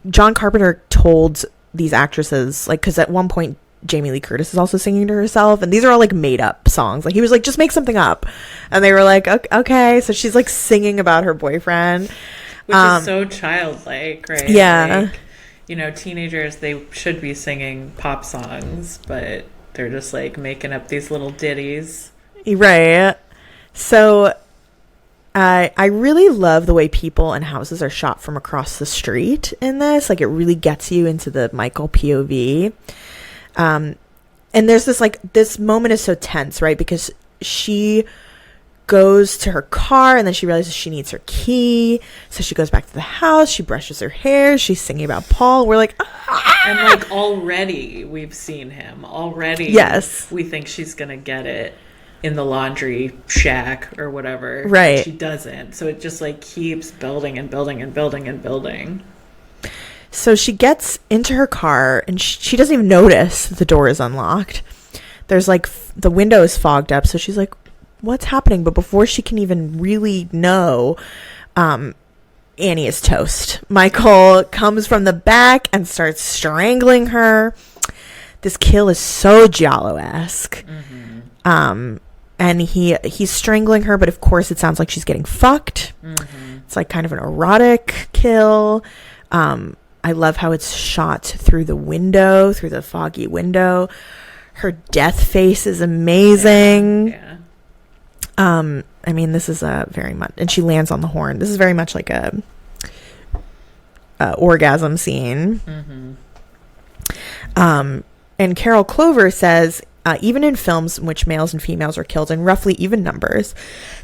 John Carpenter told these actresses, like, because at one point Jamie Lee Curtis is also singing to herself, and these are all like made up songs. Like he was like, just make something up, and they were like, okay. So she's like singing about her boyfriend, which is so childlike, right? Yeah, like, teenagers, they should be singing pop songs, but they're just like making up these little ditties, right? So I really love the way people and houses are shot from across the street in this. Like it really gets you into the Michael POV. And there's this moment is so tense, right? Because she goes to her car and then she realizes she needs her key. So she goes back to the house. She brushes her hair. She's singing about Paul. We're like, ah! And like already we've seen him. Already, yes, we think she's going to get it in the laundry shack or whatever. Right. She doesn't. So it just like keeps building and building and building and building. So she gets into her car and she doesn't even notice the door is unlocked. There's like the window is fogged up. So she's like, what's happening? But before she can even really know, Annie is toast. Michael comes from the back and starts strangling her. This kill is so Giallo-esque. Mm-hmm. And he's strangling her, but of course it sounds like she's getting fucked. Mm-hmm. It's like kind of an erotic kill. I love how it's shot through the foggy window. Her death face is amazing. Yeah. I mean, this is very much, and she lands on the horn. This is very much like a orgasm scene. Mm-hmm. And Carol Clover says, even in films in which males and females are killed in roughly even numbers,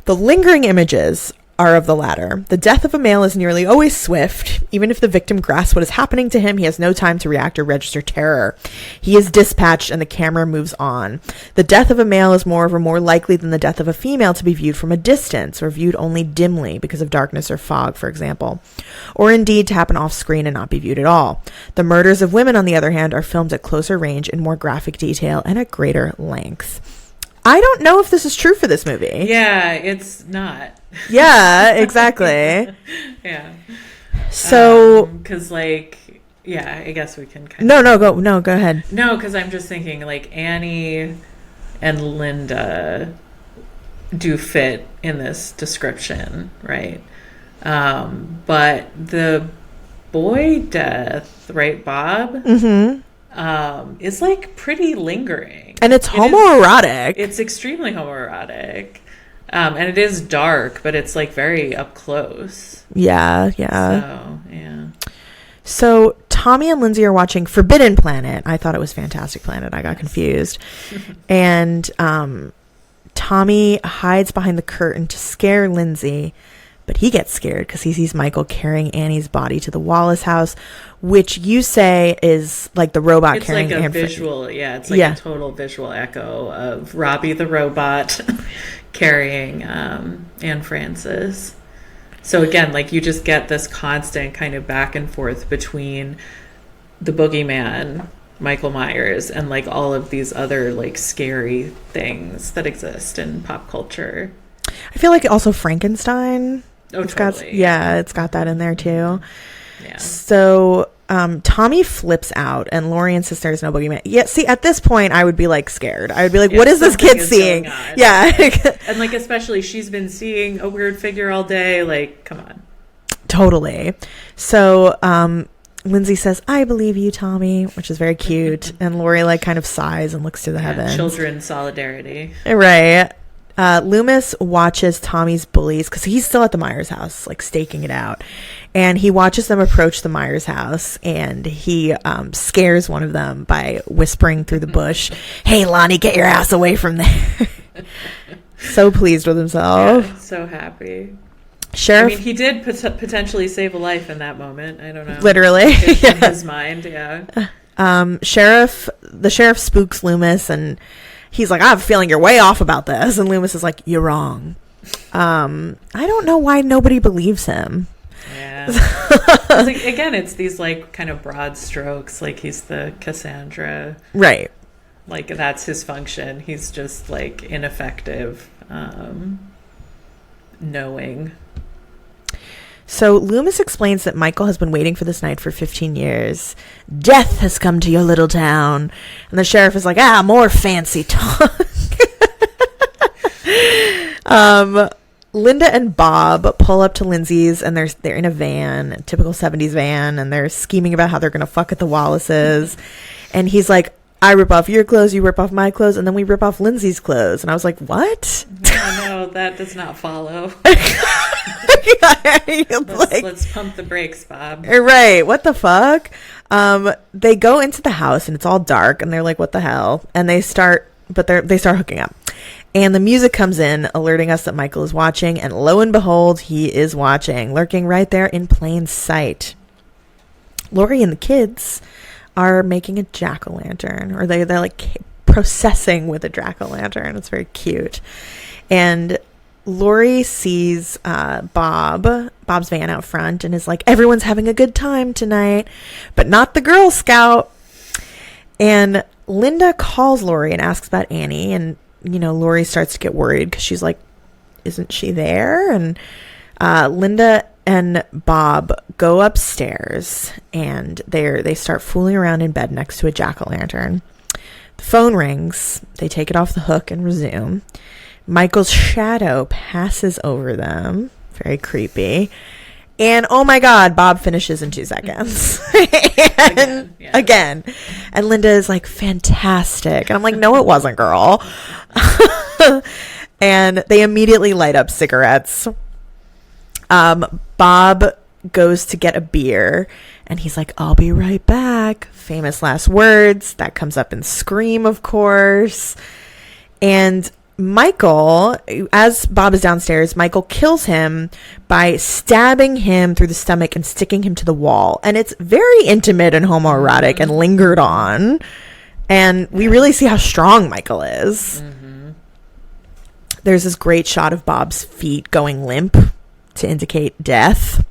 the lingering images are of the latter. The death of a male is nearly always swift. Even if the victim grasps what is happening to him, he has no time to react or register terror. He is dispatched and the camera moves on. The death of a male is moreover more likely than the death of a female to be viewed from a distance, or viewed only dimly because of darkness or fog, for example, or indeed to happen off screen and not be viewed at all. The murders of women, on the other hand, are filmed at closer range in more graphic detail and at greater length. I don't know if this is true for this movie. Yeah, it's not. Yeah, exactly. Yeah. So, because I guess we can kind of... go ahead. No, because I'm just thinking, like, Annie and Linda do fit in this description, right? But the boy death, right, Bob, is like pretty lingering. And it's homoerotic. It's extremely homoerotic. And it is dark, but it's like very up close. Yeah. So, yeah. So Tommy and Lindsay are watching Forbidden Planet. I thought it was Fantastic Planet. I got confused. And Tommy hides behind the curtain to scare Lindsay, but he gets scared because he sees Michael carrying Annie's body to the Wallace house, which you say is like the robot it's carrying like a visual, it's like a total visual echo of Robbie the robot carrying Anne Francis. So again, like you just get this constant kind of back and forth between the boogeyman, Michael Myers, and like all of these other like scary things that exist in pop culture. I feel like also Frankenstein. It's totally. It's got that in there too. Yeah. So Tommy flips out and Laurie insists there's no boogeyman. Yeah, see, at this point I would be like scared. I would be like, what is this kid seeing? Yeah. And like especially she's been seeing a weird figure all day. Like, come on. Totally. So Lindsay says, I believe you, Tommy, which is very cute. And Laurie like kind of sighs and looks to the heavens. Children solidarity. Right. Loomis watches Tommy's bullies because he's still at the Myers house, like staking it out. And he watches them approach the Myers house and he scares one of them by whispering through the bush, hey, Lonnie, get your ass away from there. So pleased with himself. Yeah, so happy. Sheriff. I mean, he did potentially save a life in that moment. I don't know. Literally. In his mind, yeah. The sheriff spooks Loomis and he's like, I have a feeling you're way off about this. And Loomis is like, you're wrong. I don't know why nobody believes him. Yeah. Like, again, it's these like kind of broad strokes. Like he's the Cassandra. Right. Like that's his function. He's just like ineffective, knowing. So Loomis explains that Michael has been waiting for this night for 15 years. Death has come to your little town. And the sheriff is like, more fancy talk. Linda and Bob pull up to Lindsay's and they're in a van, a typical 70s van, and they're scheming about how they're going to fuck at the Wallaces. And he's like, I rip off your clothes, you rip off my clothes, and then we rip off Lindsay's clothes. And I was like, what? No, that does not follow. Let's pump the brakes, Bob. Right. What the fuck? They go into the house and it's all dark and they're like, what the hell? And they start hooking up. And the music comes in, alerting us that Michael is watching. And lo and behold, he is watching, lurking right there in plain sight. Laurie and the kids are making a jack-o'-lantern, or they're like processing with a jack-o'-lantern. It's very cute. And Laurie sees Bob's van out front and is like, everyone's having a good time tonight, but not the Girl Scout. And Linda calls Laurie and asks about Annie, and Laurie starts to get worried because she's like, isn't she there? And Linda and Bob go upstairs and they start fooling around in bed next to a jack-o'-lantern. The phone rings. They take it off the hook and resume. Michael's shadow passes over them. Very creepy. And oh my God, Bob finishes in 2 seconds. Again. And Linda is like, fantastic. And I'm like, no, it wasn't, girl. And they immediately light up cigarettes. Bob goes to get a beer and he's like, I'll be right back. Famous last words. That comes up in Scream, of course. And Michael, as Bob is downstairs, Michael kills him by stabbing him through the stomach and sticking him to the wall. And it's very intimate and homoerotic and lingered on. And we really see how strong Michael is. Mm-hmm. There's this great shot of Bob's feet going limp to indicate death.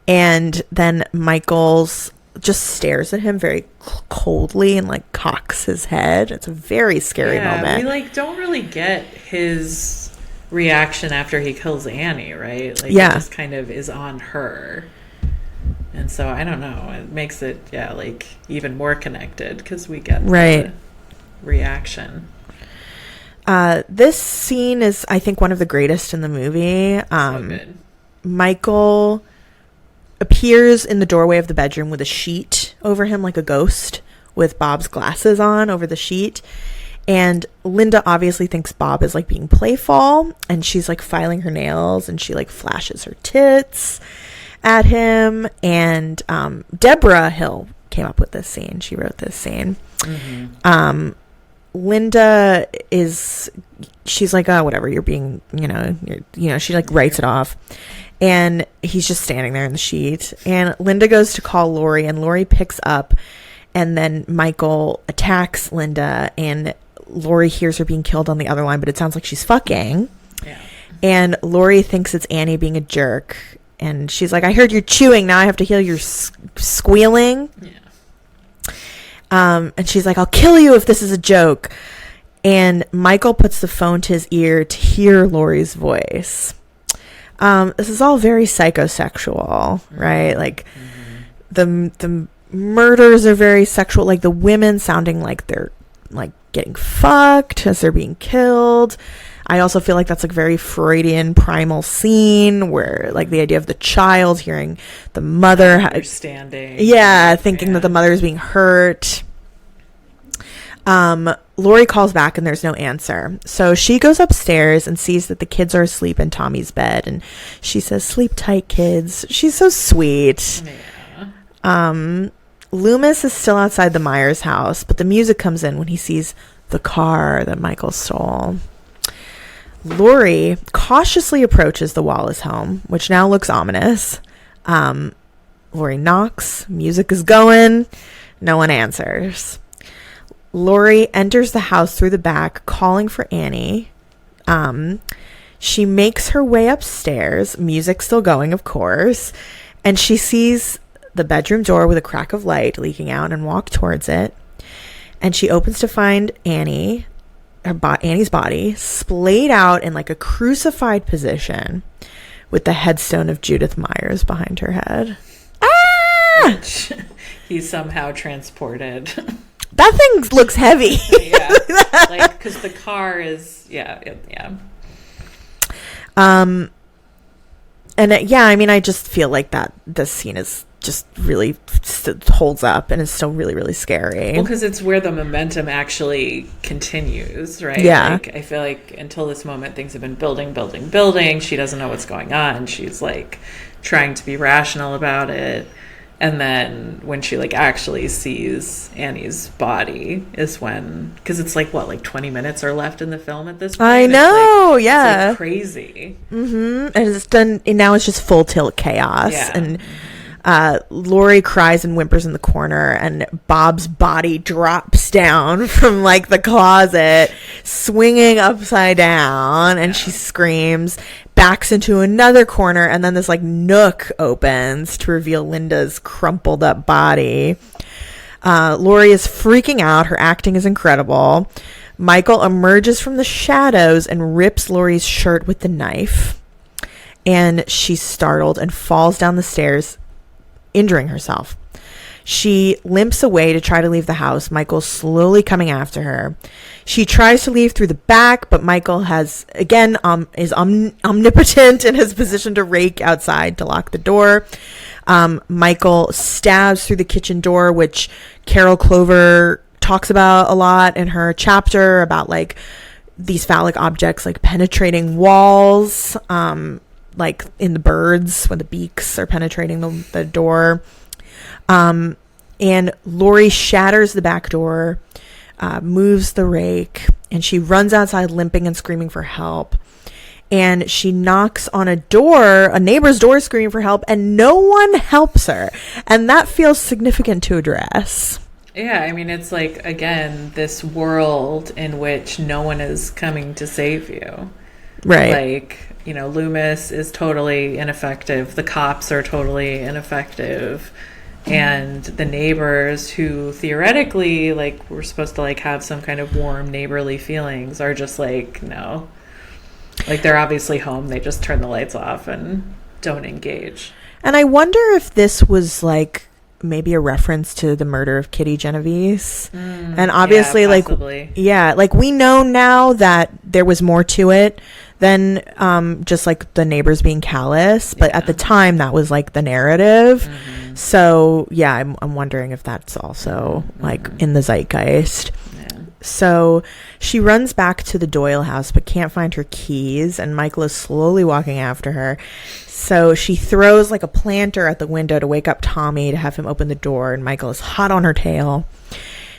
And then Michael's just stares at him very coldly and like cocks his head. It's a very scary moment. We like don't really get his reaction after he kills Annie, right? Like it just kind of is on her. And so I don't know. It makes it like even more connected because we get the reaction. This scene is, I think, one of the greatest in the movie. So good. Michael appears in the doorway of the bedroom with a sheet over him, like a ghost, with Bob's glasses on over the sheet. And Linda obviously thinks Bob is like being playful, and she's like filing her nails, and she like flashes her tits at him. And Deborah Hill came up with this scene. She wrote this scene. Linda she's like, oh, whatever, you're being, she like writes it off. And he's just standing there in the sheet. And Linda goes to call Lori, and Lori picks up. And then Michael attacks Linda, and Lori hears her being killed on the other line, but it sounds like she's fucking. Yeah. And Lori thinks it's Annie being a jerk. And she's like, I heard you're chewing. Now I have to hear your squealing. Yeah. And she's like, I'll kill you if this is a joke. And Michael puts the phone to his ear to hear Lori's voice. This is all very psychosexual, right? Like the murders are very sexual, like the women sounding like they're like getting fucked as they're being killed. I also feel like that's like very Freudian primal scene where like the idea of the child hearing the mother understanding, thinking that the mother is being hurt. Lori calls back and there's no answer. So she goes upstairs and sees that the kids are asleep in Tommy's bed, and she says, sleep tight, kids. She's so sweet. Yeah. Loomis is still outside the Myers house, but the music comes in when he sees the car that Michael stole. Lori cautiously approaches the Wallace home, which now looks ominous. Lori knocks. Music is going. No one answers. Lori enters the house through the back, calling for Annie. She makes her way upstairs. Music still going, of course. And she sees the bedroom door with a crack of light leaking out and walk towards it. And she opens to find Annie's body splayed out in like a crucified position with the headstone of Judith Myers behind her head. Ah! He's somehow transported. That thing looks heavy. Yeah, like because the car is yeah. And I mean, I just feel like that this scene is just really holds up and is still really, really scary. Well, because it's where the momentum actually continues, right? Yeah. Like, I feel like until this moment, things have been building. She doesn't know what's going on. She's like trying to be rational about it. And then when she like actually sees Annie's body is when, because it's like what, like 20 minutes are left in the film at this point. I know, it's like crazy. And it's done, and now it's just full tilt chaos. Yeah. And Lori cries and whimpers in the corner, and Bob's body drops down from like the closet, swinging upside down, and she screams, backs into another corner, and then this like nook opens to reveal Linda's crumpled up body. Lori is freaking out. Her acting is incredible. Michael emerges from the shadows and rips Lori's shirt with the knife, and she's startled and falls down the stairs, injuring herself. She limps away to try to leave the house, Michael slowly coming after her. She tries to leave through the back, but Michael is omnipotent and has positioned a rake outside to lock the door. Michael stabs through the kitchen door, which Carol Clover talks about a lot in her chapter about like these phallic objects like penetrating walls, like in the birds when the beaks are penetrating the door. And Lori shatters the back door, moves the rake, and she runs outside limping and screaming for help. And she knocks on a neighbor's door, screaming for help, and no one helps her. And that feels significant to address. Yeah, I mean, it's like, again, this world in which no one is coming to save you. Right. Like, you know, Loomis is totally ineffective. The cops are totally ineffective. And the neighbors who theoretically, like, were supposed to, like, have some kind of warm neighborly feelings are just like, no. Like, they're obviously home. They just turn the lights off and don't engage. And I wonder if this was, like, maybe a reference to the murder of Kitty Genovese. And obviously, yeah, possibly. like we know now that there was more to it than just like the neighbors being callous. But at the time, that was like the narrative. So yeah, I'm wondering if that's also like in the zeitgeist. So she runs back to the Doyle house but can't find her keys, and Michael is slowly walking after her. So she throws like a planter at the window to wake up Tommy to have him open the door, and Michael is hot on her tail.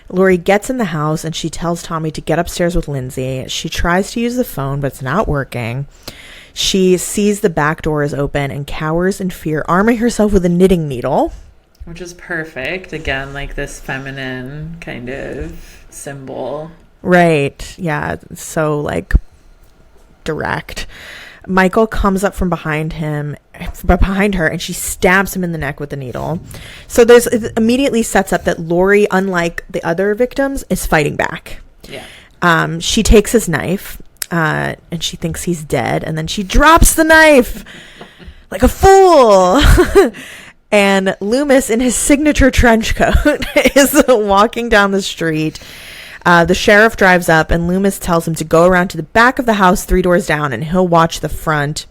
Lori gets in the house and she tells Tommy to get upstairs with Lindsay. She tries to use the phone, but it's not working. She sees the back door is open and cowers in fear, arming herself with a knitting needle. Which is perfect. Again, like this feminine kind of symbol. Right. Yeah. So like direct. Michael comes up from behind her, and she stabs him in the neck with the needle. So it immediately sets up that Lori, unlike the other victims, is fighting back. Yeah. She takes his knife, and she thinks he's dead, and then she drops the knife like a fool. And Loomis, in his signature trench coat, is walking down the street. The sheriff drives up, and Loomis tells him to go around to the back of the house 3 doors down, and he'll watch the front.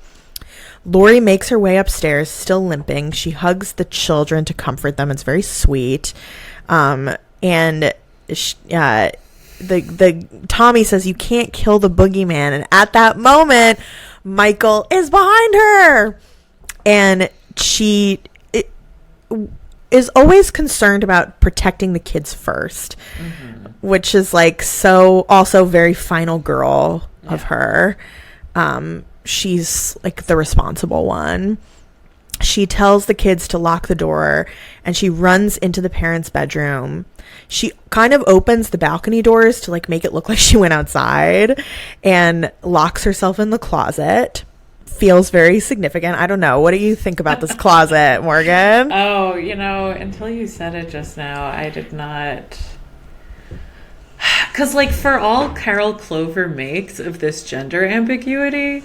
Lori makes her way upstairs, still limping. She hugs the children to comfort them. It's very sweet. And the Tommy says, "You can't kill the boogeyman." And at that moment, Michael is behind her, and she is always concerned about protecting the kids first, which is like so also very final girl of her. She's like the responsible one. She tells the kids to lock the door, and she runs into the parents' bedroom. She kind of opens the balcony doors to like make it look like she went outside, and locks herself in the closet. Feels very significant. I don't know. What do you think about this closet, Morgan? Oh, until you said it just now, I did not. Because, like, for all Carol Clover makes of this gender ambiguity,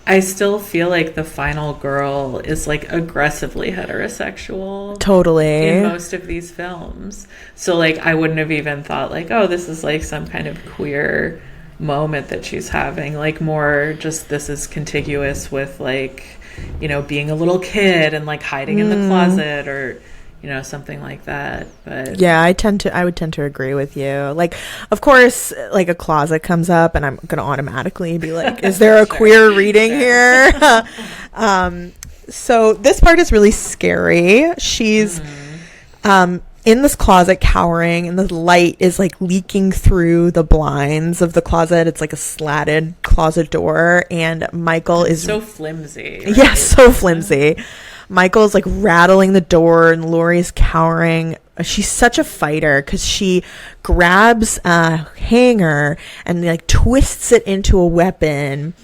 I still feel like the final girl is, like, aggressively heterosexual. Totally. In most of these films. So, like, I wouldn't have even thought, like, oh, this is, like, some kind of queer moment that she's having. Like, more just this is contiguous with, like, being a little kid and, like, hiding in the closet or something like that. But yeah, I would tend to agree with you. Like, of course, like a closet comes up and I'm gonna automatically be like, is there a queer reading here? So this part is really scary. She's in this closet cowering, and the light is like leaking through the blinds of the closet. It's like a slatted closet door, and Michael is so flimsy. Right? Yeah, so flimsy. Michael's like rattling the door, and Lori's cowering. She's such a fighter because she grabs a hanger and like twists it into a weapon.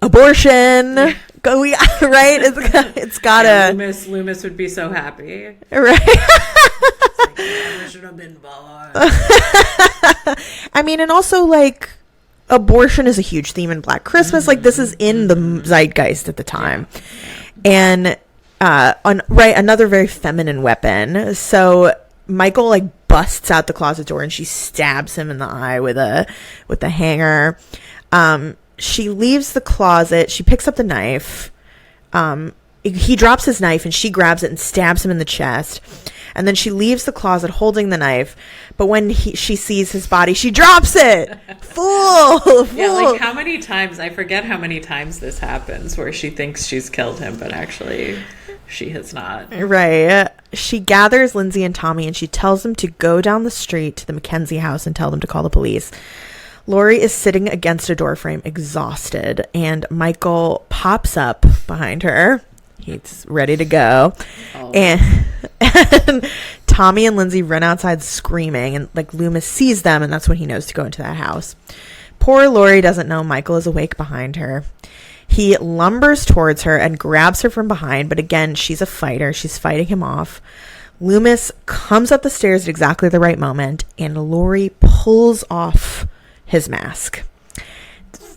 Abortion. Go, right? It's gotta. Loomis would be so happy. Right. I should have been born. I mean, and also like abortion is a huge theme in Black Christmas. Like this is in the zeitgeist at the time. And another very feminine weapon. So Michael like busts out the closet door and she stabs him in the eye with a hanger. She leaves the closet. She picks up the knife. He drops his knife and she grabs it and stabs him in the chest. And then she leaves the closet holding the knife. But when she sees his body, she drops it. Fool! Yeah, like how many times, I forget how many times this happens where she thinks she's killed him, but actually she has not. Right. She gathers Lindsay and Tommy and she tells them to go down the street to the Mackenzie house and tell them to call the police. Lori is sitting against a doorframe, exhausted, and Michael pops up behind her. He's ready to go. Oh. And Tommy and Lindsay run outside screaming, and like Loomis sees them, and that's when he knows to go into that house. Poor Lori doesn't know Michael is awake behind her. He lumbers towards her and grabs her from behind, but again, she's a fighter. She's fighting him off. Loomis comes up the stairs at exactly the right moment, and Lori pulls off his mask.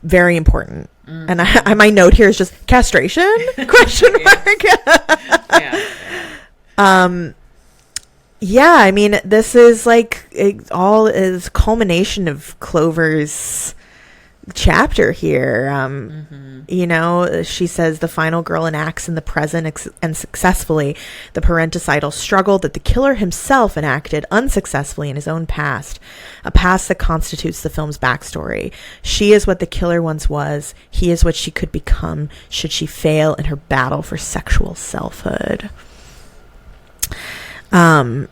Very important. And my note here is just castration? Question mark. Yeah, I mean, this is like it all is culmination of Clover's chapter here. You know, she says the final girl enacts in the present and successfully the parenticidal struggle that the killer himself enacted unsuccessfully in his own past, a past that constitutes the film's backstory. She is what the killer once was. He is what she could become should she fail in her battle for sexual selfhood. And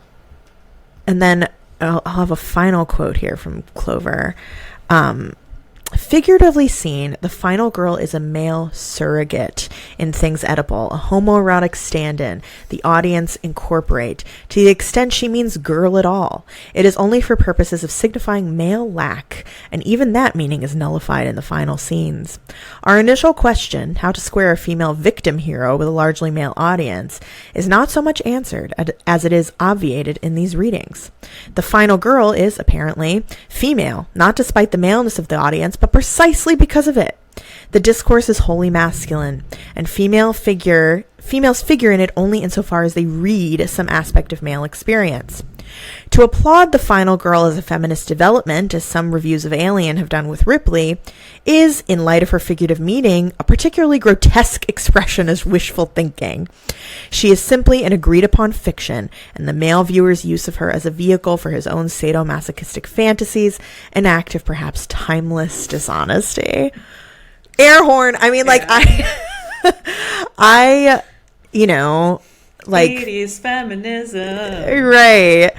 then I'll have a final quote here from Clover. Figuratively seen, the final girl is a male surrogate in Things Edible, a homoerotic stand-in the audience incorporate, to the extent she means girl at all. It is only for purposes of signifying male lack, and even that meaning is nullified in the final scenes. Our initial question, how to square a female victim hero with a largely male audience, is not so much answered as it is obviated in these readings. The final girl is, apparently, female, not despite the maleness of the audience, but precisely because of it. The discourse is wholly masculine, and females figure in it only insofar as they read some aspect of male experience. To applaud the final girl as a feminist development, as some reviews of Alien have done with Ripley, is, in light of her figurative meaning, a particularly grotesque expression as wishful thinking. She is simply an agreed-upon fiction, and the male viewer's use of her as a vehicle for his own sadomasochistic fantasies, an act of perhaps timeless dishonesty. Air horn! I mean, like, I, you know, like... 80s feminism. Right.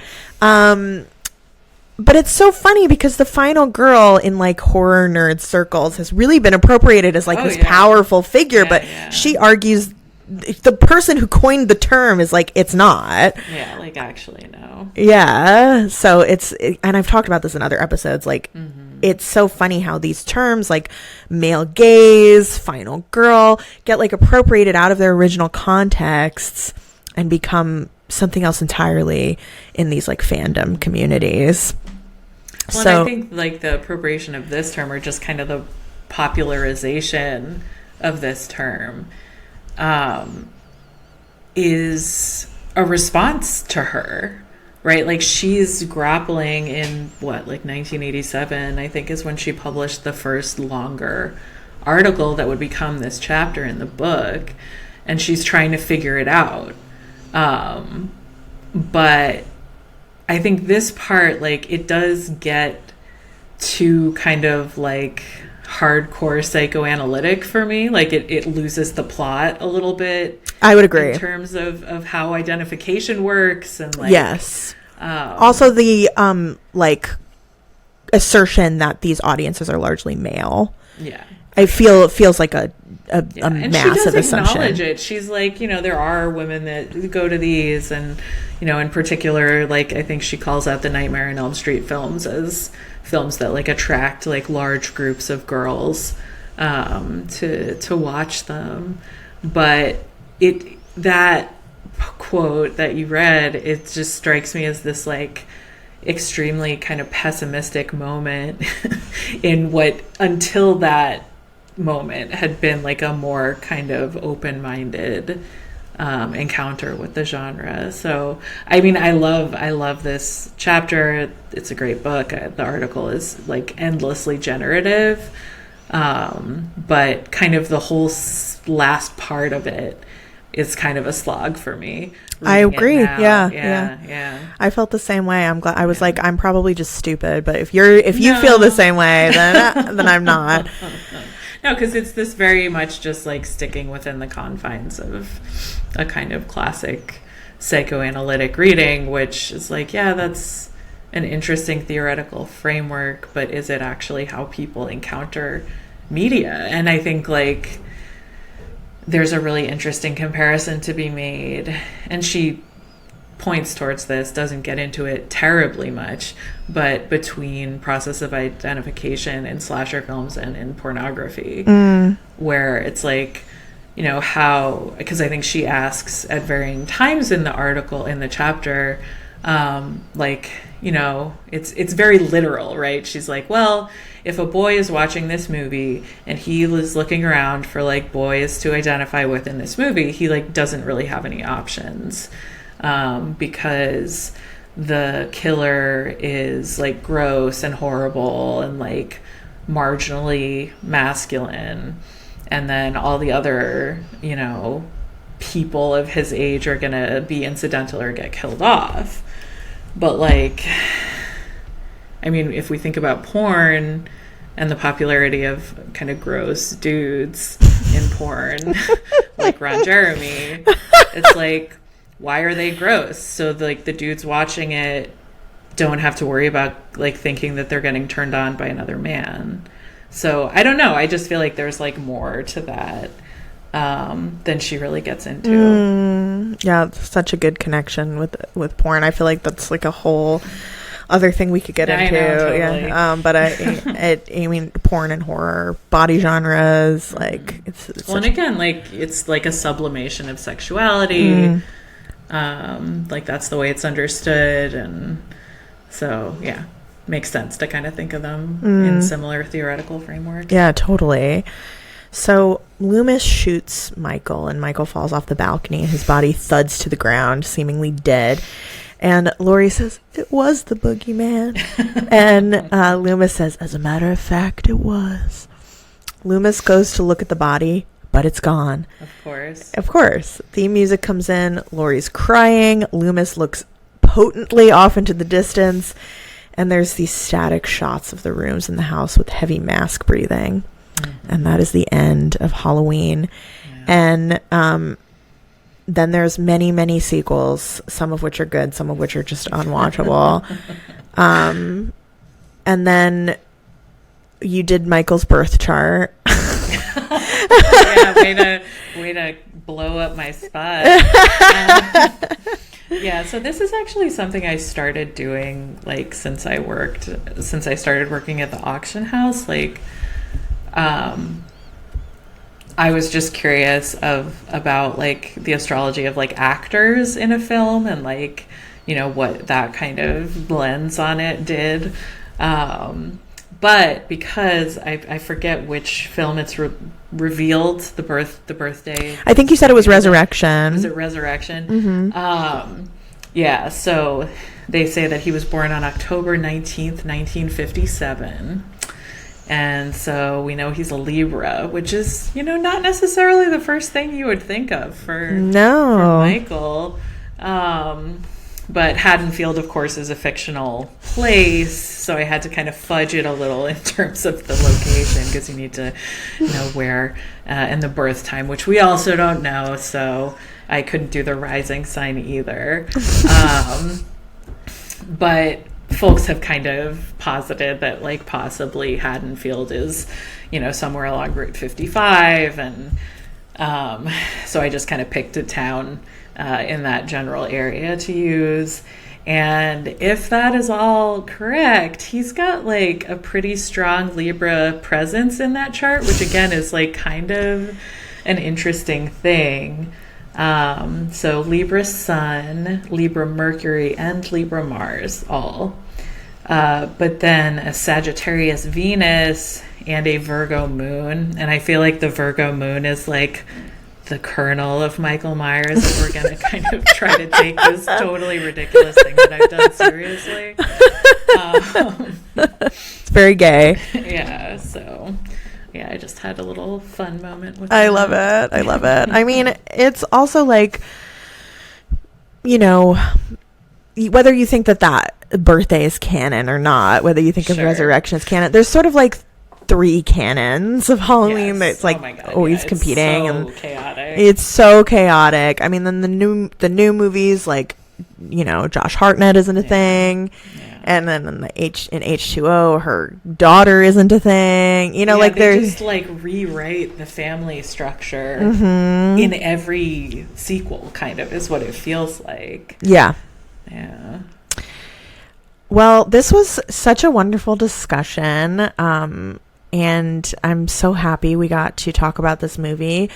But it's so funny because the final girl in like horror nerd circles has really been appropriated as like this powerful figure, but she argues the person who coined the term is like, it's not. Yeah, like actually no. Yeah. So and I've talked about this in other episodes, like it's so funny how these terms like male gaze, final girl get like appropriated out of their original contexts and become something else entirely in these like fandom communities. Well, So and I think like the appropriation of this term, or just kind of the popularization of this term, is a response to her, right? Like she's grappling in like 1987, I think is when she published the first longer article that would become this chapter in the book, and she's trying to figure it out. But I think this part, like, it does get too kind of like hardcore psychoanalytic for me. Like it loses the plot a little bit. I would agree. In terms of how identification works and like... Yes. Also the, like, assertion that these audiences are largely male. Yeah. It feels like a massive assumption. And she does acknowledge it. She's like, there are women that go to these, and, in particular, like, I think she calls out the Nightmare on Elm Street films as films that, like, attract, like, large groups of girls to watch them. But that quote that you read, it just strikes me as this, like, extremely kind of pessimistic moment in what, until that moment, had been like a more kind of open-minded encounter with the genre. So I mean, I love this chapter. It's a great book. The article is like endlessly generative, but kind of the whole last part of it is kind of a slog for me. I agree. Yeah. I felt the same way. I'm glad. I was like, I'm probably just stupid, but if you feel the same way, then I'm not. No, because it's this very much just like sticking within the confines of a kind of classic psychoanalytic reading, which is like, yeah, that's an interesting theoretical framework, but is it actually how people encounter media? And I think like there's a really interesting comparison to be made, and she points towards this, doesn't get into it terribly much, but between process of identification in slasher films and in pornography, where it's like, how, because I think she asks at varying times in the article, in the chapter, like, it's very literal, right? She's like, well, if a boy is watching this movie and he is looking around for like boys to identify with in this movie, he like doesn't really have any options. Because the killer is like gross and horrible and like marginally masculine, and then all the other, you know, people of his age are gonna be incidental or get killed off. But like, I mean, if we think about porn and the popularity of kind of gross dudes in porn, like Ron Jeremy, it's like, why are they gross? So like the dudes watching it don't have to worry about like thinking that they're getting turned on by another man. So I don't know. I just feel like there's like more to that than she really gets into. Yeah, such a good connection with porn. I feel like that's like a whole other thing we could get into. I know, totally. Yeah. But I mean, porn and horror, body genres, like it's well, and again, like it's like a sublimation of sexuality. Like that's the way it's understood, and so yeah, makes sense to kind of think of them in similar theoretical frameworks. Yeah, totally. So Loomis shoots Michael, and Michael falls off the balcony, and his body thuds to the ground, seemingly dead. And Laurie says, "It was the boogeyman." And Loomis says, "As a matter of fact, it was." Loomis goes to look at the body, but it's gone. Of course. Of course. Theme music comes in. Laurie's crying. Loomis looks potently off into the distance. And there's these static shots of the rooms in the house with heavy mask breathing. And that is the end of Halloween. Yeah. And then there's many, many sequels, some of which are good, some of which are just unwatchable. And then you did Michael's birth chart. Yeah, way to blow up my spot. Yeah, so this is actually something I started doing like since I started working at the auction house. Like, I was just curious about like the astrology of like actors in a film, and like, you know, what that kind of lens on it did. But because I forget which film it's revealed the birthday. I think you said it was Resurrection. Was it Resurrection? Mm-hmm. Yeah. So they say that he was born on October 19th, 1957. And so we know he's a Libra, which is, you know, not necessarily the first thing you would think of for Michael. But Haddonfield, of course, is a fictional place, so I had to kind of fudge it a little in terms of the location, because you need to know where and the birth time, which we also don't know, so I couldn't do the rising sign either. But folks have kind of posited that, like, possibly Haddonfield is, you know, somewhere along Route 55, and so I just kind of picked a town in that general area to use. And if that is all correct, he's got like a pretty strong Libra presence in that chart, which again is like kind of an interesting thing. So Libra Sun, Libra Mercury, and Libra Mars all. But then a Sagittarius Venus and a Virgo Moon. And I feel like the Virgo Moon is like the kernel of Michael Myers, and we're going to kind of try to take this totally ridiculous thing that I've done seriously. It's very gay. Yeah, so yeah, I just had a little fun moment with I love it. I mean, it's also like, you know, whether you think that birthday is canon or not, whether you think of Resurrection as canon, there's sort of like 3 canons of Halloween that's like always competing, so and chaotic. It's so chaotic. I mean, then the new movies, like, you know, Josh Hartnett isn't a thing, and then in H2O, her daughter isn't a thing. You know, like they just like rewrite the family structure in every sequel. Kind of is what it feels like. Yeah. Well, this was such a wonderful discussion. And I'm so happy we got to talk about this movie.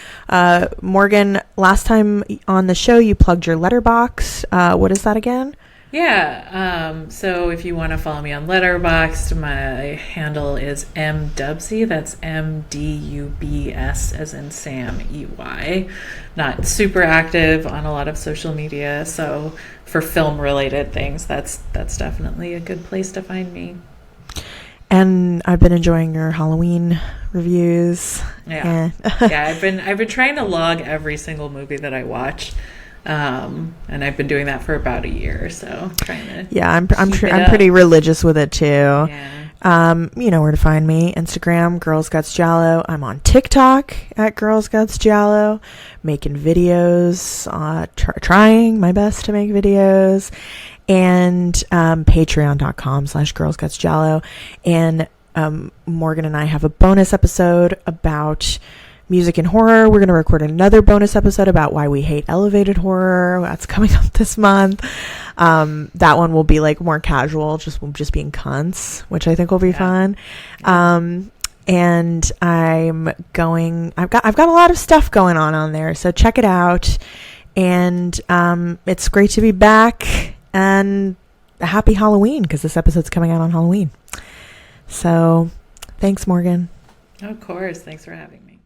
Morgan, last time on the show, you plugged your Letterboxd. What is that again? Yeah. So if you want to follow me on Letterboxd, my handle is mdubsy. That's MDUBS as in Sam, EY. Not super active on a lot of social media. So for film related things, that's definitely a good place to find me. And I've been enjoying your Halloween reviews. Yeah. I've been trying to log every single movie that I watch. And I've been doing that for about a year, so trying to I'm pretty religious with it too. Yeah. You know where to find me. Instagram, Girls Guts Giallo. I'm on TikTok at Girls Guts Giallo, making videos, trying my best to make videos, and patreon.com/Girls Guts Giallo. And Morgan and I have a bonus episode about music and horror. We're going to record another bonus episode about why we hate elevated horror. That's coming up this month. That one will be like more casual, just being cunts, which I think will be fun. And I've got a lot of stuff going on there, so check it out. And it's great to be back, and a happy Halloween, because this episode's coming out on Halloween. So thanks, Morgan. Of course. Thanks for having me.